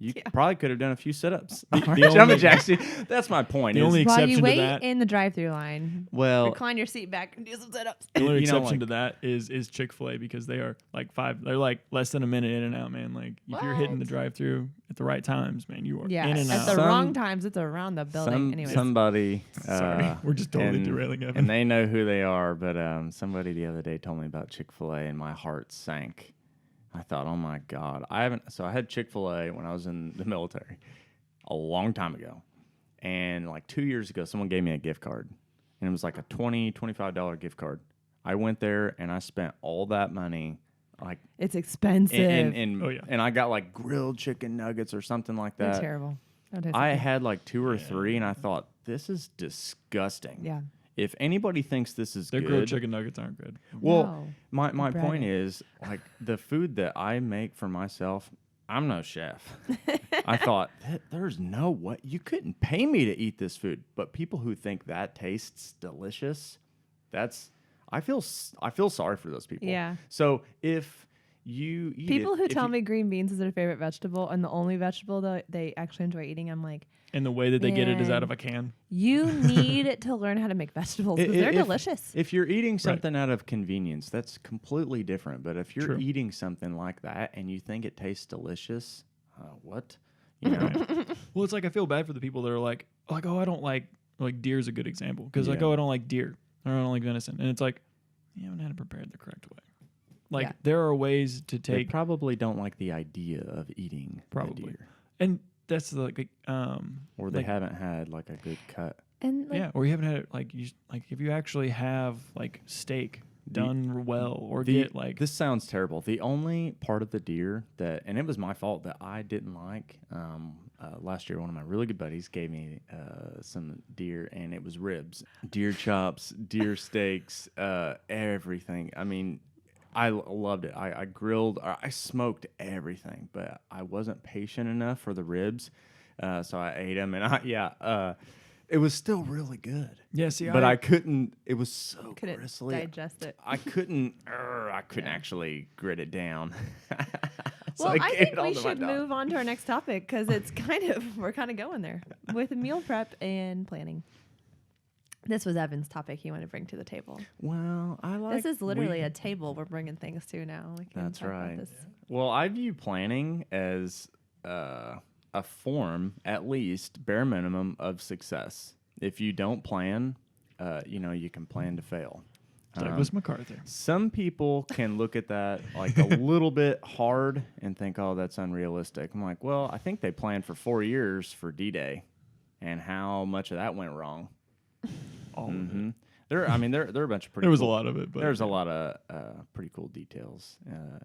you probably could have done a few sit-ups. Jumping jacks. That's my point. The only While exception you to wait that, in the drive-through line, recline your seat back and do some sit-ups. the only exception to that is Chick-fil-A because they are they're like less than a minute in and out, man. Like if you're hitting the drive-through at the right times, man, you are in and at out. the wrong times, it's around the building. Anyways. Somebody. Sorry, we're just totally derailing Evan. And they know who they are, but somebody the other day told me about Chick-fil-A, and my heart sank. I thought, oh my God, I had Chick-fil-A when I was in the military a long time ago. And like 2 years ago, someone gave me a gift card, and it was like a $25 gift card. I went there and I spent all that money. Like it's expensive. And I got like grilled chicken nuggets or something like that. They're terrible. I had like 2 or 3, and I thought, this is disgusting. Yeah. If anybody thinks this is Their good, grilled chicken nuggets aren't good. Well, my point is, like, the food that I make for myself, I'm no chef. I thought, there's no way. You couldn't pay me to eat this food. But people who think that tastes delicious, I feel sorry for those people. Yeah. So if you eat people who tell me green beans is their favorite vegetable and the only vegetable that they actually enjoy eating, I'm like, and the way that they get it is out of a can. You need to learn how to make vegetables because they're delicious. If you're eating something out of convenience, that's completely different. But if you're eating something like that and you think it tastes delicious, what? Well, it's like I feel bad for the people that are like, oh, I don't like deer's a good example because I don't like deer or I don't like venison, and it's like you haven't had it prepared the correct way. Like there are ways to take. They probably don't like the idea of eating probably, deer. and that's or they haven't had like a good cut. And or you haven't had it if you actually have like steak done well or get like this sounds terrible. The only part of the deer and it was my fault that I didn't like. Last year, one of my really good buddies gave me some deer, and it was ribs, deer chops, deer steaks, everything. I mean, I loved it. I grilled, I smoked everything, but I wasn't patient enough for the ribs, so I ate them, and it was still really good. Yeah, see, but I couldn't. It was so gristly. Digest it. I couldn't. I couldn't actually grit it down. So well, I think we should should move on to our next topic because it's we're kind of going there with meal prep and planning. This was Evan's topic he wanted to bring to the table. Well, this is literally a table we're bringing things to now. That's right. Well, I view planning as a form, at least bare minimum, of success. If you don't plan, you can plan to fail. Douglas MacArthur. Some people can look at that like a little bit hard and think, oh, that's unrealistic. I'm like, well, I think they planned for 4 years for D-Day, and how much of that went wrong? All of it. There are a bunch of pretty. There was cool, a lot of it, but there's a lot of pretty cool details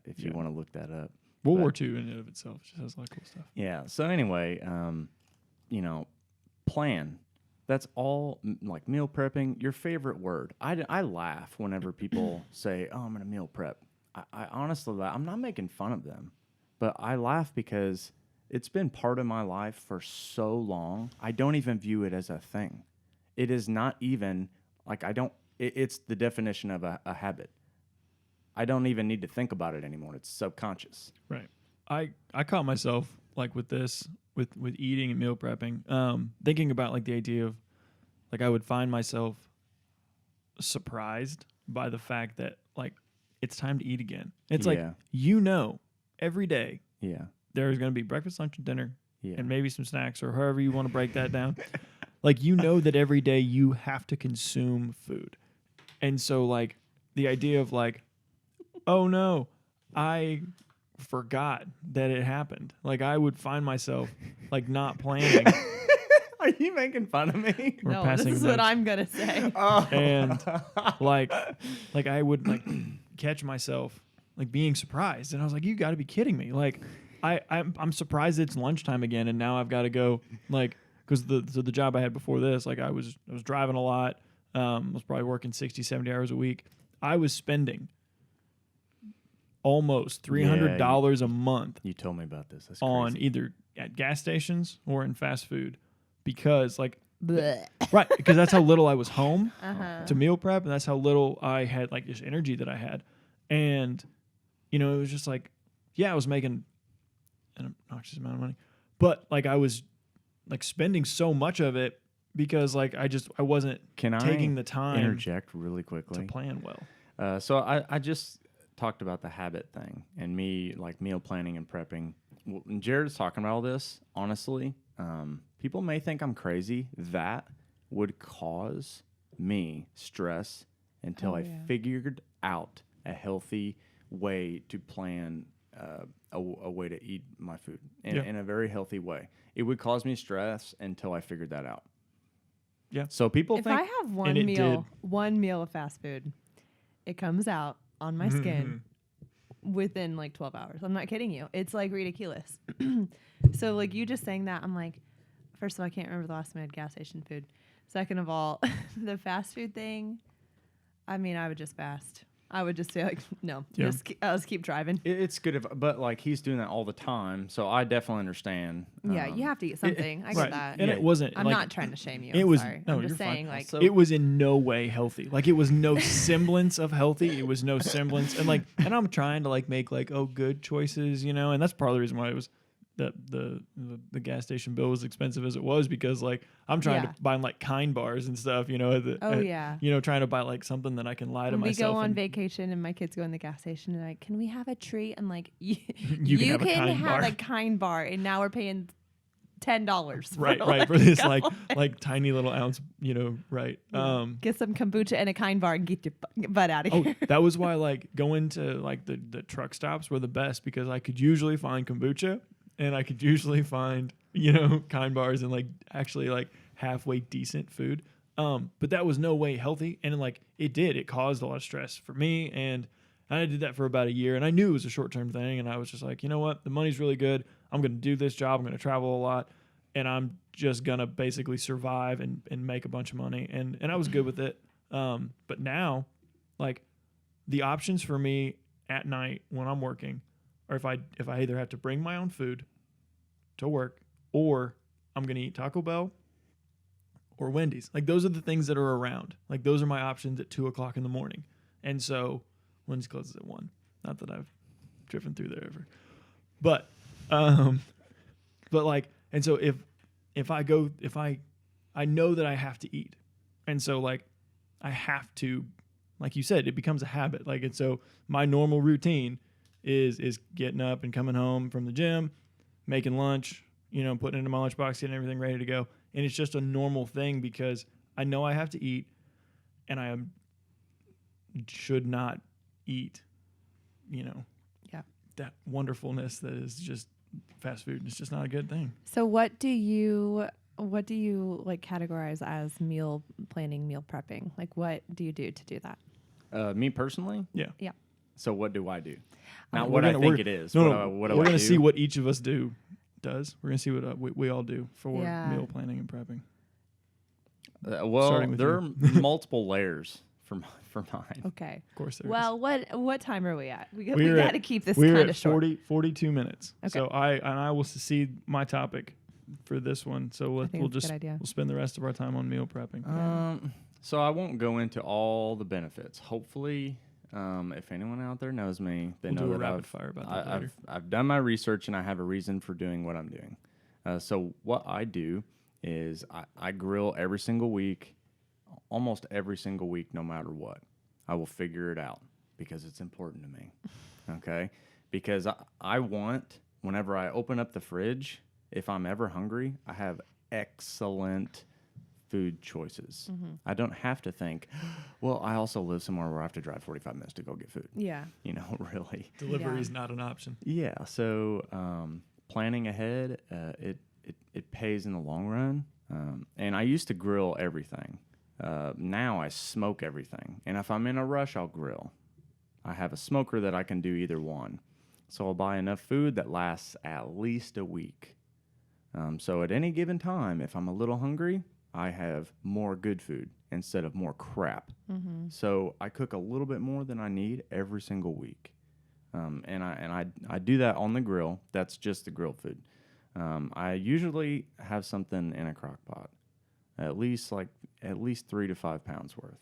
if you want to look that up. World War II in and of itself just has a lot of cool stuff. Yeah. So anyway, plan. That's all. Like meal prepping. Your favorite word. I laugh whenever people say, "Oh, I'm gonna meal prep." I honestly laugh. I'm not making fun of them, but I laugh because it's been part of my life for so long. I don't even view it as a thing. It is not even like I don't. It's the definition of a habit. I don't even need to think about it anymore. It's subconscious. Right. I caught myself like with this, with eating and meal prepping, thinking about like the idea of like I would find myself surprised by the fact that like it's time to eat again. It's like, every day there's going to be breakfast, lunch, and dinner and maybe some snacks or however you want to break that down. Like, that every day you have to consume food. And so like the idea of like, oh no, I forgot that it happened. Like I would find myself like not planning. Are you making fun of me? No, this is what I'm gonna say. Oh. And like I would like catch myself like being surprised, and I was like, "You got to be kidding me!" Like I'm surprised it's lunchtime again, and now I've got to go like because the job I had before this, like I was driving a lot, was probably working 60, 70 hours a week. I was spending almost $300 a month. You told me about this. That's on crazy. either at gas stations or in fast food because like Blech. right because that's how little I was home Uh-huh. to meal prep, and that's how little I had like this energy that I had, and it was just like I was making an obnoxious amount of money, but like I was like spending so much of it because like I wasn't taking the time interject really quickly to plan well. So I just talked about the habit thing and me like meal planning and prepping. When Jared's talking about all this, honestly, people may think I'm crazy. That would cause me stress until I figured out a healthy way to plan a way to eat my food in a very healthy way. It would cause me stress until I figured that out. Yeah. So people If think I have one meal of fast food, it comes out on my skin within like 12 hours. I'm not kidding you. It's like ridiculous. So like you just saying that, I'm like, first of all, I can't remember the last time I had gas station food. Second of all, the fast food thing, I mean, I would just fast. I would just say like, no, I'll just keep driving. It's good, but like he's doing that all the time, so I definitely understand. Yeah, you have to eat something. I get that. And it wasn't. I'm like, not trying to shame you. It was. Sorry. No, I'm just you're saying fine. like So, it was in no way healthy. Like it was no semblance of healthy. It was no semblance, and I'm trying to like make like good choices, and that's part of the reason why it was that the gas station bill was expensive as it was because like I'm trying to buy like Kind bars and stuff, trying to buy like something that I can lie to when myself. We go on vacation and my kids go in the gas station and they're like, can we have a treat? I'm like, you can have a Kind bar, and now we're paying $10. Right, for this like tiny little ounce, right. Get some kombucha and a Kind bar and get your butt out of here. That was why like going to like the truck stops were the best because I could usually find kombucha and I could usually find, Kind bars and like actually like halfway decent food. But that was no way healthy. And like it caused a lot of stress for me. And I did that for about a year and I knew it was a short-term thing. And I was just like, you know what? The money's really good. I'm going to do this job. I'm going to travel a lot and I'm just going to basically survive and make a bunch of money. And I was good with it. But now like the options for me at night when I'm working or if I either have to bring my own food to work or I'm going to eat Taco Bell or Wendy's. Like those are the things that are around. Like those are my options at 2:00 in the morning. And so Wendy's closes at 1. Not that I've driven through there ever. But like, and so if I know that I have to eat. And so like I have to, like you said, it becomes a habit. Like, and so my normal routine is getting up and coming home from the gym, making lunch, putting it in my lunchbox, getting everything ready to go. And it's just a normal thing because I know I have to eat and I am should not eat, Yeah. that wonderfulness that is just fast food. It's just not a good thing. So what do you like categorize as meal planning, meal prepping? Like what do you do to do that? Me personally? Yeah. Yeah. So what do I do? Not We're what I gonna- think we're- it is. No, what we're do I going to do? see what each of us does. We're going to see what we all do for Yeah. meal planning and prepping. Well, starting with there you. are multiple layers for mine. Okay. Of course there is. Well, what time are we at? We We're got at- to keep this We're kind at of short. 42 minutes. Okay. So I will secede my topic for this one. So think we'll that's a good idea. we'll spend the rest of our time on meal prepping. So I won't go into all the benefits. Hopefully, if anyone out there knows me, they We'll know do a that rapid fire about that later. I've done my research and I have a reason for doing what I'm doing. So what I do is I grill every single week, almost every single week, no matter what. I will figure it out because it's important to me. Okay? Because I want, whenever I open up the fridge, if I'm ever hungry, I have excellent food choices. I don't have to think, well, I also live somewhere where I have to drive 45 minutes to go get food. Yeah. Really. Delivery is not an option. Yeah. So planning ahead, it pays in the long run. And I used to grill everything. Now I smoke everything. And if I'm in a rush, I'll grill. I have a smoker that I can do either one. So I'll buy enough food that lasts at least a week. So at any given time, if I'm a little hungry, I have more good food instead of more crap. So I cook a little bit more than I need every single week. And I do that on the grill. That's just the grilled food. I usually have something in a crock pot, at least 3 to 5 pounds worth.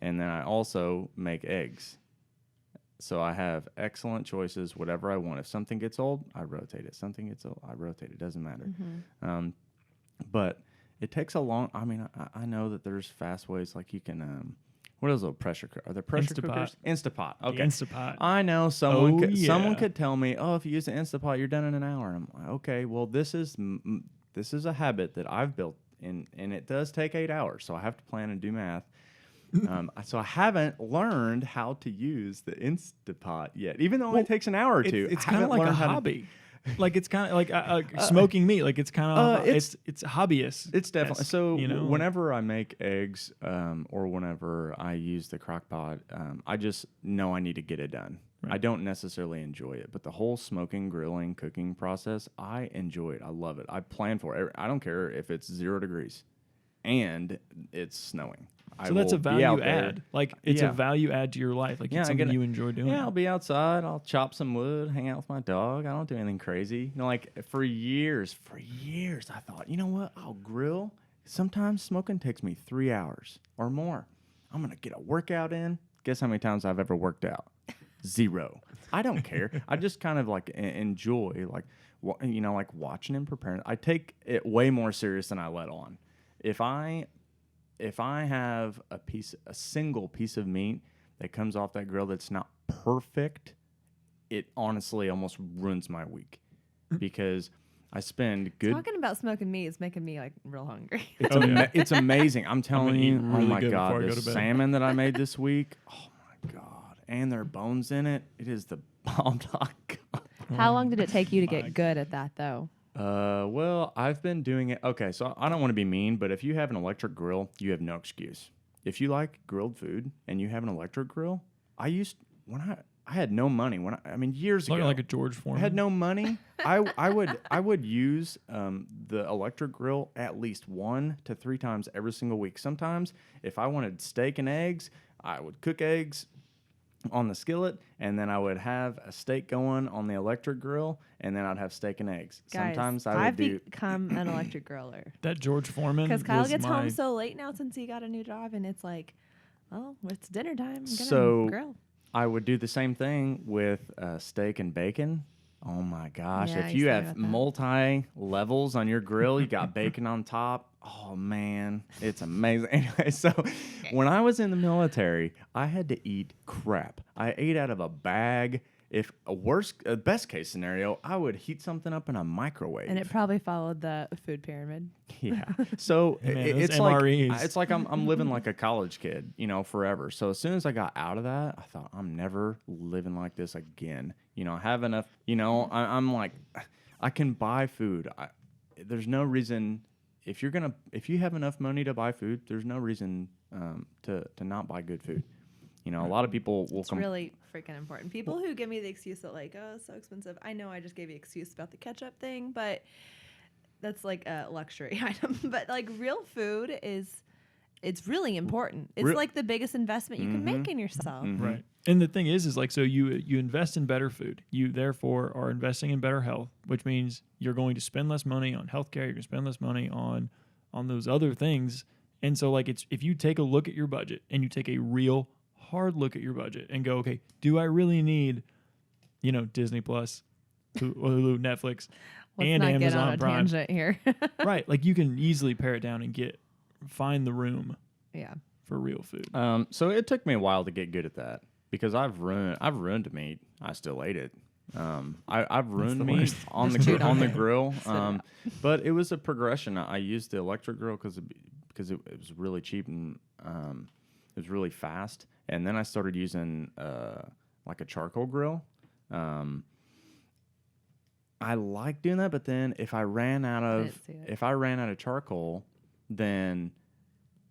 And then I also make eggs. So I have excellent choices, whatever I want. If something gets old, I rotate it. Something gets old, I rotate it. Doesn't matter. But it takes a long. I mean, I know that there's fast ways like you can. What is a pressure cooker? Are there pressure Instapot. cookers? Instapot. The Okay. Instapot. I know someone. Oh, Someone yeah. could tell me, "Oh, if you use an Instapot, you're done in an hour." And I'm like, "Okay, well, this is a habit that I've built, and it does take 8 hours, so I have to plan and do math." So I haven't learned how to use the Instapot yet, even though it takes an hour or two. It's I kind of haven't like a learned how to- hobby. Like it's kind of like smoking meat. Like it's kind of it's hobbyist. It's definitely so. You Whenever I make eggs, or whenever I use the crock pot, I just know I need to get it done. Right. I don't necessarily enjoy it, but the whole smoking, grilling, cooking process, I enjoy it. I love it. I plan for it. I don't care if it's 0 degrees and it's snowing. So that's a will be out value there. add. Like it's Yeah. a value add to your life. Like Yeah, it's I get something it. you enjoy doing. Yeah, I'll be outside. I'll chop some wood, hang out with my dog. I don't do anything crazy. Like for years, I thought, you know what? I'll grill. Sometimes smoking takes me 3 hours or more. I'm gonna get a workout in. Guess how many times I've ever worked out? 0. I don't care. I just kind of like enjoy, like watching and preparing. I take it way more serious than I let on. If I have a single piece of meat that comes off that grill that's not perfect, it honestly almost ruins my week because I spend good. Talking about smoking meat is making me like real hungry. It's, Oh, yeah. it's amazing. I'm telling eat you. really Oh my good god, before I go this to bed. salmon that I made this week. Oh my god, and there are bones in it. It is the bomb. How long did it take you to get good at that though? Well, I've been doing it. Okay, so I don't want to be mean, but if you have an electric grill, you have no excuse. If you like grilled food and you have an electric grill, I had no money years ago. Looking like a George I Foreman. had no money. I would use the electric grill at least 1 to 3 times every single week. Sometimes if I wanted steak and eggs, I would cook eggs on the skillet, and then I would have a steak going on the electric grill, and then I'd have steak and eggs. Guys, Sometimes I would I've do. become an electric griller That George Foreman. because Kyle was gets my- home so late now since he got a new job, and it's like, oh, it's dinner time. I'm gonna So grill. I would do the same thing with steak and bacon. Oh my gosh! Yeah, if you you said have about that. multi levels on your grill, you got bacon on top. Oh man, it's amazing. Anyway, so when I was in the military, I had to eat crap. I ate out of a bag. if best case scenario, I would heat something up in a microwave. And it probably followed the food pyramid. Yeah. So Man, it's MREs. like, it's like I'm living like a college kid, forever. So as soon as I got out of that, I thought I'm never living like this again. I have enough, I'm like, I can buy food. There's no reason if you have enough money to buy food, there's no reason to not buy good food. A lot of people will It's really freaking important. People who give me the excuse that like, oh, it's so expensive. I know I just gave you an excuse about the ketchup thing, but that's like a luxury item. But like real food it's really important. It's like the biggest investment you can make in yourself. Right. And the thing is like, so you invest in better food. You therefore are investing in better health, which means you're going to spend less money on healthcare. You're going to spend less money on those other things. And so like if you take a look at your budget and you take a real hard look at your budget and go, okay, do I really need, Disney Plus, Hulu, Netflix, Let's and not Amazon get on a Prime? tangent here. Right. Like you can easily pare it down and find the room Yeah. for real food. So it took me a while to get good at that because I've ruined meat. I still ate it. I've ruined meat on the grill. But it was a progression. I used the electric grill because it was really cheap and it was really fast. And then I started using like a charcoal grill. I like doing that, but then if I ran out of charcoal, then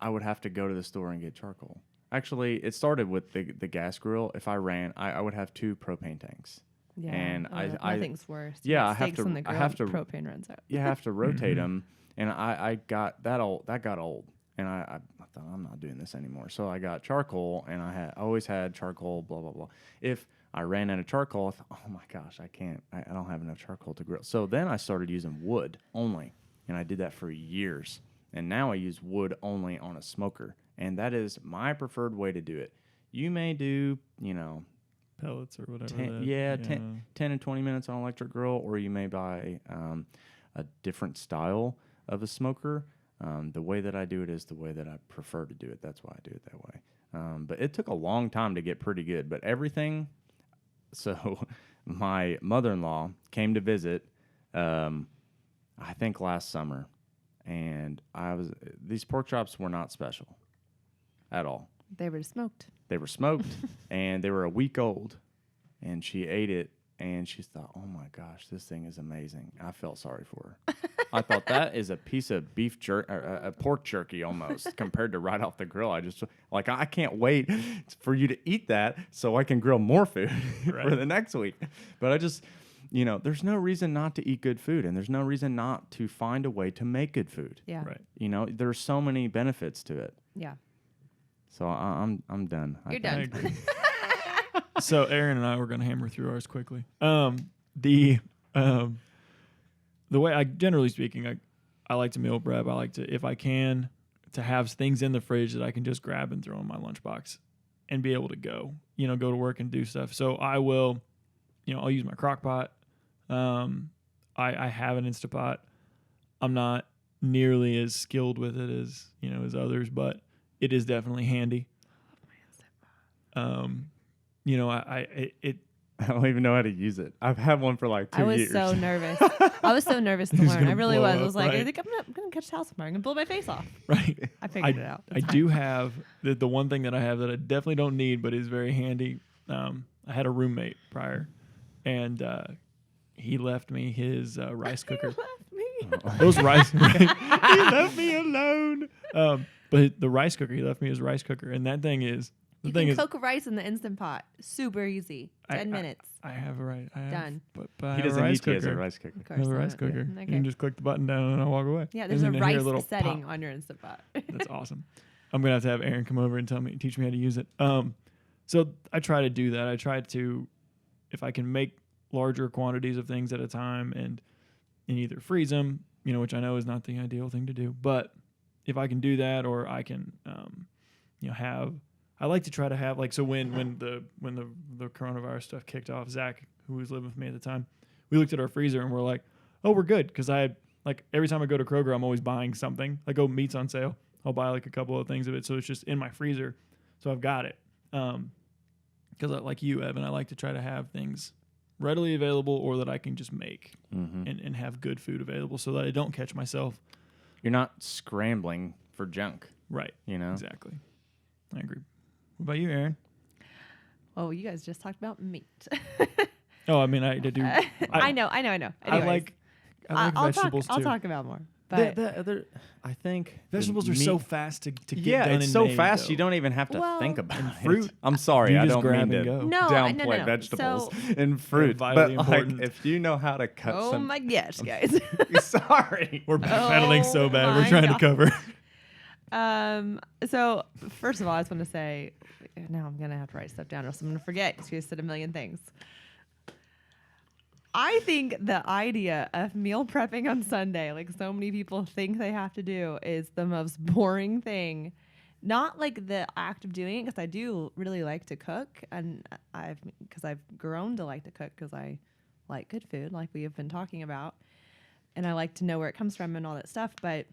I would have to go to the store and get charcoal. Actually, it started with the gas grill. If I ran, I would have 2 propane tanks. Yeah. And nothing's worse. Yeah, Get I have steaks to. on the grill, I have to. propane runs out. You have to rotate them, and I got that old. That got old, and I thought I'm not doing this anymore. So I got charcoal, and I always had charcoal. Blah blah blah. If I ran out of charcoal, I thought, oh my gosh, I can't. I don't have enough charcoal to grill. So then I started using wood only, and I did that for years. And now I use wood only on a smoker, and that is my preferred way to do it. You may do, pellets or whatever. 10 and 20 minutes on an electric grill, or you may buy a different style of a smoker. The way that I do it is the way that I prefer to do it. That's why I do it that way. But it took a long time to get pretty good. But everything, so my mother-in-law came to visit, I think last summer, and these pork chops were not special at all. They were smoked. They were smoked, and they were a week old, and she ate it, and she thought, oh, my gosh, this thing is amazing. I felt sorry for her. I thought that is a piece of beef pork jerky almost compared to right off the grill. I can't wait for you to eat that so I can grill more food for the next week. But there's no reason not to eat good food, and there's no reason not to find a way to make good food. Yeah. Right. There's so many benefits to it. Yeah. So I'm done. You're I done. agree. So Erin and I were going to hammer through ours quickly. The way generally speaking, I like to meal prep. I like to, if I can, to have things in the fridge that I can just grab and throw in my lunchbox and be able to go to work and do stuff. So I will, I'll use my crock pot. I have an Instapot. I'm not nearly as skilled with it as others, but it is definitely handy. I don't even know how to use it. I've had one for like 2 years. I was so nervous. I was so nervous to learn. I really was. I was like, right? I think I'm gonna catch the house tomorrow. I'm gonna blow my face off. Right. I figured it out. I do have the one thing that I have that I definitely don't need, but is very handy. I had a roommate prior, and he left me his rice cooker. Those rice. He left me alone. But the rice cooker, he left me his rice cooker, and that thing is. You can cook rice in the Instant Pot. Super easy. 10 minutes. I have a rice. Done. But he doesn't need to use a rice cooker. Of course I have a not. rice cooker. Okay. You can just click the button down and I'll walk away. Yeah, there's and a then I hear rice setting pop. on your Instant Pot. That's awesome. I'm gonna have to have Erin come over and teach me how to use it. So I try to do that. I try to, if I can make larger quantities of things at a time and either freeze them, which I know is not the ideal thing to do, but if I can do that, or I can, have. I like to try to have so when the coronavirus stuff kicked off, Zach, who was living with me at the time, we looked at our freezer and we're like, oh, we're good, because I had every time I go to Kroger, I'm always buying something. Meat's on sale, I'll buy a couple of things of it, so it's just in my freezer, so I've got it. because like you, Evan, I like to try to have things readily available or that I can just make and have good food available so that I don't catch myself. You're not scrambling for junk. Right. You know? Exactly. I agree. What about you, Erin? Oh, you guys just talked about meat. Oh, I mean, I do. I know. I like vegetables too. I'll talk about more. But I think vegetables are so fast to get yeah, done. it's so made, fast though. you don't even have to think about it. fruit. I'm sorry, You I just don't grab mean and to go. No, downplay no. vegetables So- and fruit, vitally but important. like if you know how to cut oh some. my gosh, guys. Sorry, We're backpedaling so bad. We're my trying God. to cover. So first of all, I just want to say, now I'm gonna have to write stuff down, or else I'm gonna forget because you said a million things. I think the idea of meal prepping on Sunday, like so many people think they have to do, is the most boring thing. Not like the act of doing it, because I do really like to cook, and I've grown to like to cook because I like good food, like we have been talking about, and I like to know where it comes from and all that stuff. But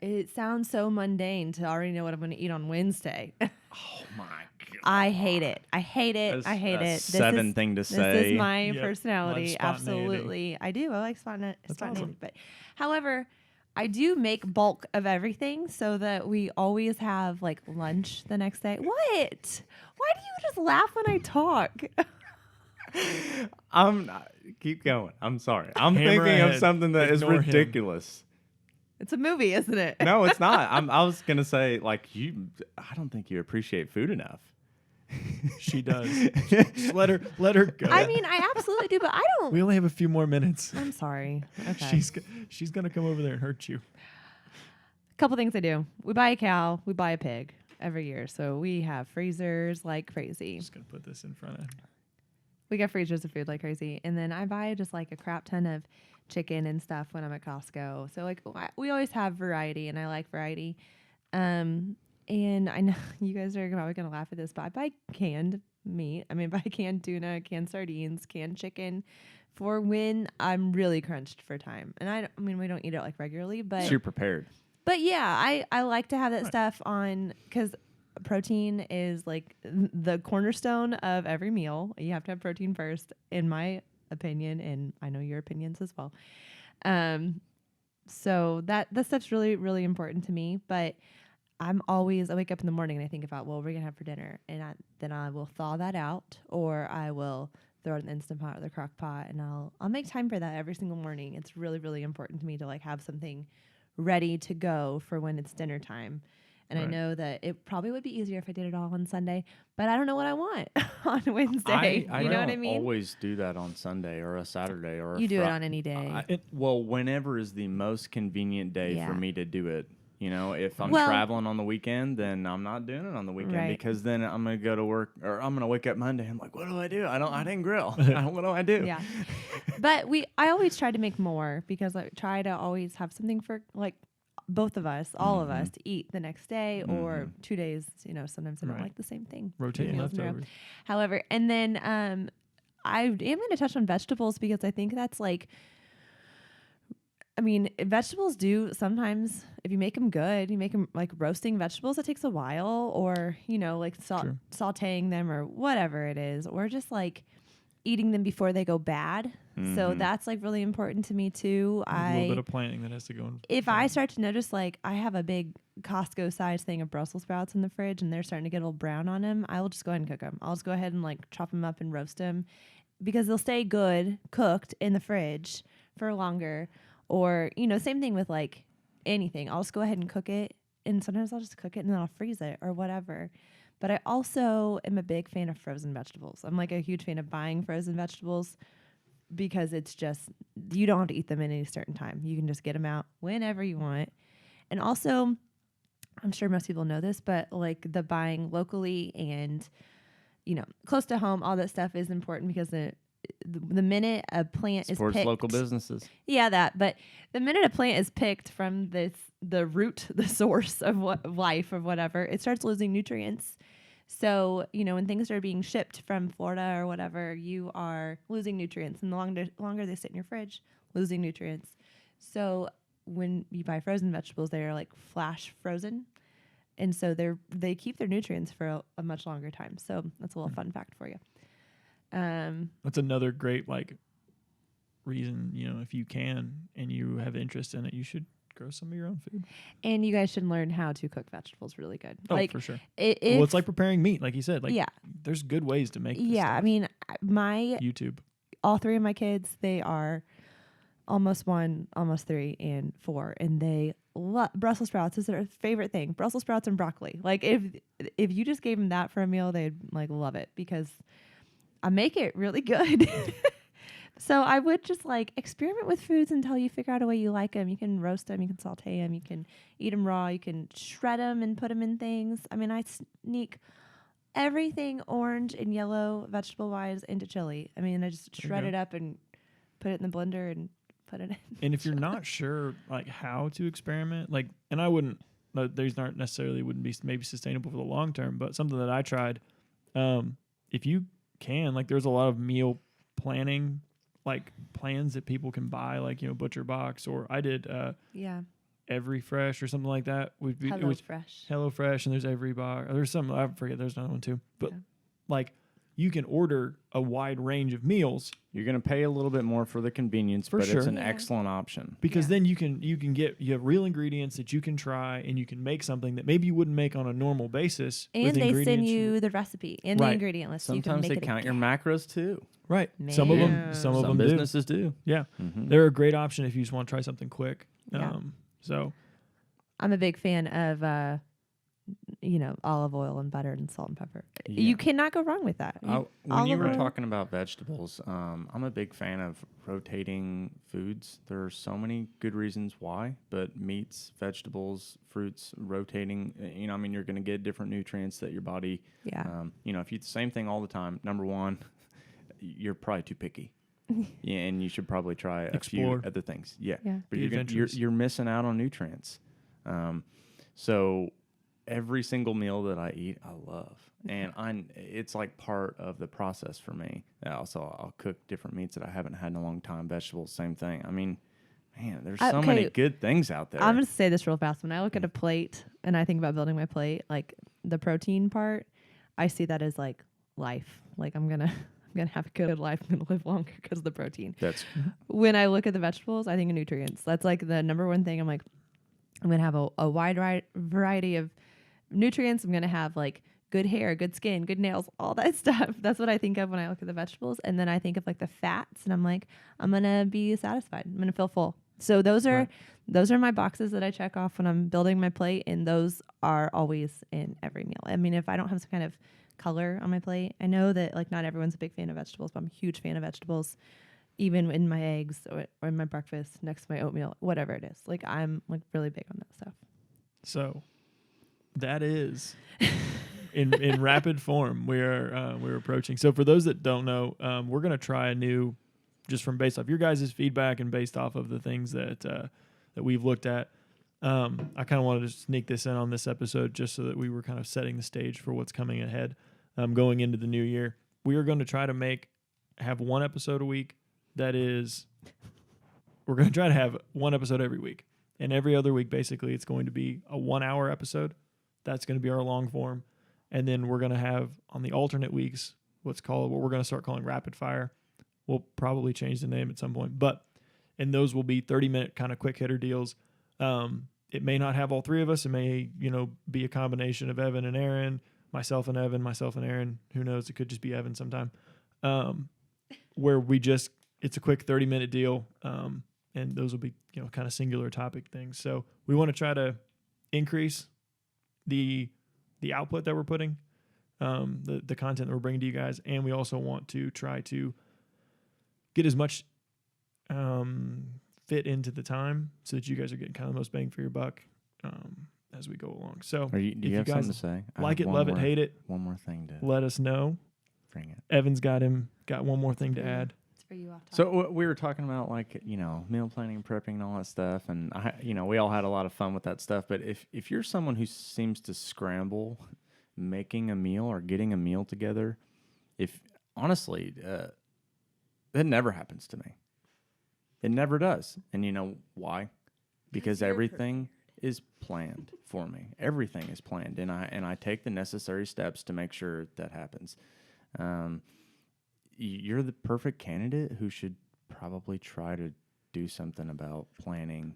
it sounds so mundane to already know what I'm going to eat on Wednesday. oh my god, I hate it. I hate it. I hate it. Sudden thing to This say. is my Yep. personality. Love spontaneity. Absolutely. I do. I like spontaneity. That's awesome. But however, I do make bulk of everything so that we always have like lunch the next day. What? Why do you just laugh when I talk? I'm not, keep going. I'm sorry. I'm Hammer thinking of ahead. something that is Ignore him. ridiculous. It's a movie, isn't it? No, it's not. I was gonna say like I don't think you appreciate food enough. She does. Just let her go. I mean, I absolutely do, but I don't. we only have a few more minutes. I'm sorry. Okay. She's gonna come over there and hurt you. Couple things I do. We buy a cow, we buy a pig every year. So we have freezers like crazy. Just gonna put this in front of. We got freezers of food like crazy. And then I buy just like a crap ton of chicken and stuff when I'm at Costco. So like we always have variety, and I like variety. And I know you guys are probably going to laugh at this, but I buy canned meat. I mean, buy canned tuna, canned sardines, canned chicken for when I'm really crunched for time. And I mean, we don't eat it like regularly, but You're prepared. But yeah, I like to have that stuff on, because protein is like the cornerstone of every meal. You have to have protein first, in my opinion, and I know your opinions as well. So that stuff's really, really important to me. But I wake up in the morning and I think about, well, what are we gonna have for dinner? And then I will thaw that out, or I will throw it in the Instant Pot or the crock pot, and I'll make time for that every single morning. It's really, really important to me to like have something ready to go for when it's dinner time. And I know that it probably would be easier if I did it all on Sunday, but I don't know what I want on Wednesday. I you know what I don't mean? always do that on Sunday or a Saturday or You do it on any day. well, whenever is the most convenient day Yeah. for me to do it. You know, if I'm Well- traveling on the weekend, then I'm not doing it on the weekend Right. because then I'm gonna go to work or I'm gonna wake up Monday. I'm like, what do I do? I didn't grill. What do I do? Yeah. But I always try to make more, because I try to always have something for like both of us, all of us, to eat the next day or 2 days. You know, sometimes I don't Right. like the same thing. Rotating Meals in a row. leftovers. However, and then I am going to touch on vegetables, because I think that's like, I mean, vegetables do sometimes, if you make them good, you make them like roasting vegetables, it takes a while, or, you know, like Sure. sauteing them or whatever it is, or just like eating them before they go bad. So that's like really important to me too. A little bit of planning that has to go in. If I start to notice, like I have a big Costco size thing of Brussels sprouts in the fridge and they're starting to get a little brown on them, I will just go ahead and cook them. I'll just go ahead and like chop them up and roast them, because they'll stay good cooked in the fridge for longer. Or, you know, same thing with like anything. I'll just go ahead and cook it, and sometimes I'll just cook it and then I'll freeze it or whatever. But I also am a big fan of frozen vegetables. I'm like a huge fan of buying frozen vegetables, because it's just, you don't have to eat them at any certain time. You can just get them out whenever you want. And also, I'm sure most people know this, but like the buying locally and, you know, close to home, all that stuff is important, because the minute a plant Supports is picked, local businesses. Yeah, that. But the minute a plant is picked from the root, the source of life or whatever, it starts losing nutrients. So, you know, when things are being shipped from Florida or whatever, you are losing nutrients. And the longer they sit in your fridge, losing nutrients. So when you buy frozen vegetables, they are like flash frozen. and so they keep their nutrients for a much longer time. So that's a little fun fact for you. That's another great like reason, if you can and you have interest in it, you should grow some of your own food. And you guys should learn how to cook vegetables really good. Oh, like, for sure. Well, it's like preparing meat, like you said. Like, yeah, there's good ways to make this yeah. stuff. I mean, YouTube. All three of my kids, they are almost 1, almost 3, and 4, and they love Brussels sprouts. Is their favorite thing. Brussels sprouts and broccoli. Like if you just gave them that for a meal, they'd like love it because I make it really good. So I would just like experiment with foods until you figure out a way you like them. You can roast them, you can saute them, you can eat them raw, you can shred them and put them in things. I mean, I sneak everything orange and yellow vegetable wise into chili. I mean, I just shred it up and put it in the blender and put it in. And if you're not sure like how to experiment, like, and I wouldn't, these aren't necessarily wouldn't be maybe sustainable for the long term, but something that I tried, if you can, like, there's a lot of meal planning like plans that people can buy, like, Butcher Box, or I did Every Fresh or something like that. Hello Fresh, and there's Every Box. There's some, I forget, there's another one too. But like, you can order a wide range of meals. You're going to pay a little bit more for the convenience, but sure. It's an excellent option. Because then you have real ingredients that you can try, and you can make something that maybe you wouldn't make on a normal basis. And they send you the recipe and the ingredient list. Sometimes they count your macros too. Right. Man. Some of them businesses do. Yeah. Mm-hmm. They're a great option if you just want to try something quick. Yeah. So I'm a big fan of olive oil and butter and salt and pepper. Yeah. You cannot go wrong with that. When you were talking about vegetables, I'm a big fan of rotating foods. There are so many good reasons why, but meats, vegetables, fruits, rotating, you're going to get different nutrients that your body, if you eat the same thing all the time, number one, you're probably too picky. Yeah, and you should probably try a few other things. Yeah. But you're missing out on nutrients. So every single meal that I eat, I love, and it's like part of the process for me. Also, I'll cook different meats that I haven't had in a long time. Vegetables, same thing. I mean, man, there's so many good things out there. I'm going to say this real fast. When I look at a plate and I think about building my plate, like the protein part, I see that as like life. Like I'm gonna have a good life. I'm gonna live longer because of the protein. When I look at the vegetables, I think of nutrients. That's like the number one thing. I'm like, I'm gonna have a wide variety of nutrients. I'm gonna have like good hair, good skin, good nails, all that stuff. That's what I think of when I look at the vegetables. And then I think of like the fats, and I'm like, I'm gonna be satisfied. I'm gonna feel full. So those are my boxes that I check off when I'm building my plate, and those are always in every meal. I mean, if I don't have some kind of color on my plate, I know that like not everyone's a big fan of vegetables, but I'm a huge fan of vegetables, even in my eggs or in my breakfast next to my oatmeal, whatever it is. Like I'm like really big on that stuff. So that is in rapid form we're approaching. So for those that don't know, we're gonna try a new, just from based off your guys' feedback and based off of the things that we've looked at. I kind of wanted to sneak this in on this episode just so that we were kind of setting the stage for what's coming ahead, going into the new year. We are going to try to have one episode a week. We're going to try to have one episode every week. And every other week, basically, it's going to be a 1-hour episode. That's going to be our long form. And then we're going to have, on the alternate weeks, what we're going to start calling rapid fire. We'll probably change the name at some point. And those will be 30-minute kind of quick hitter deals. It may not have all three of us. It may, be a combination of Evan and Erin, myself and Evan, myself and Erin. Who knows? It could just be Evan sometime. Where it's a quick 30-minute deal. And those will be, kind of singular topic things. So we want to try to increase the output that we're putting, the content that we're bringing to you guys. And we also want to try to get as much, fit into the time so that you guys are getting kind of the most bang for your buck as we go along. So do you have something to say? Like it, love it, hate it. One more thing to let us know. Bring it. Evan's got one more thing to add. It's for you off top. So we were talking about like, meal planning, prepping and all that stuff. And we all had a lot of fun with that stuff. But if you're someone who seems to scramble making a meal or getting a meal together, honestly, that never happens to me. It never does. And you know why? Because everything is planned for me. Everything is planned, and I take the necessary steps to make sure that happens. You're the perfect candidate who should probably try to do something about planning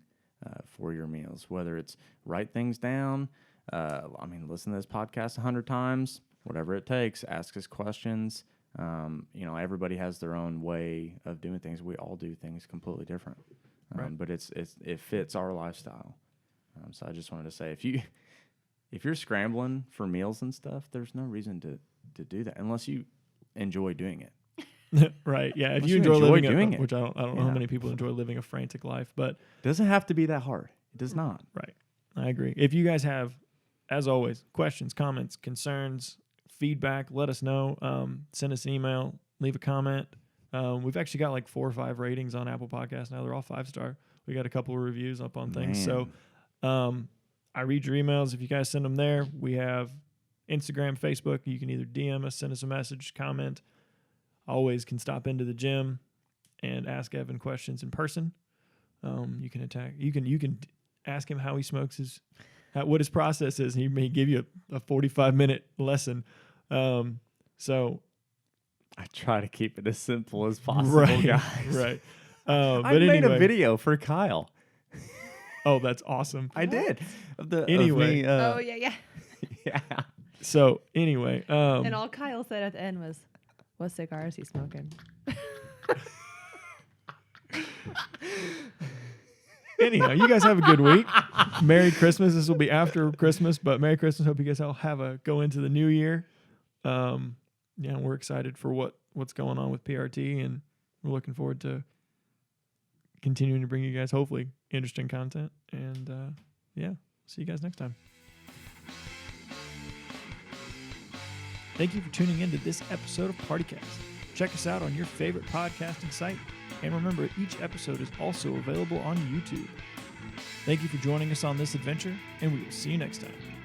for your meals, whether it's write things down. Listen to this podcast 100 times, whatever it takes. Ask us questions. Everybody has their own way of doing things. We all do things completely different, right. But it fits our lifestyle. So I just wanted to say, if you're scrambling for meals and stuff, there's no reason to do that unless you enjoy doing it. Right. Yeah. Unless if you enjoy doing it, which I don't know how many people enjoy living a frantic life, but it doesn't have to be that hard. It does not. Right. I agree. If you guys have, as always, questions, comments, concerns, feedback, let us know. Send us an email, leave a comment. We've actually got like 4 or 5 ratings on Apple Podcasts now. They're all 5-star. We got a couple of reviews up on things. So I read your emails. If you guys send them there, we have Instagram, Facebook. You can either DM us, send us a message, comment. Always can stop into the gym and ask Evan questions in person. You can ask him how he smokes what his process is. He may give you a 45-minute lesson. So I try to keep it as simple as possible, guys. Right. I made a video for Kyle. Oh, that's awesome. I did. Anyway. Yeah. Yeah. So anyway. And all Kyle said at the end was, what cigar is he smoking? Anyhow, you guys have a good week. Merry Christmas. This will be after Christmas, but Merry Christmas. Hope you guys all go into the new year. We're excited for what's going on with PRT, and we're looking forward to continuing to bring you guys hopefully interesting content. And see you guys next time. Thank you for tuning in to this episode of PartyCast. Check us out on your favorite podcasting site. And remember, each episode is also available on YouTube. Thank you for joining us on this adventure, and we will see you next time.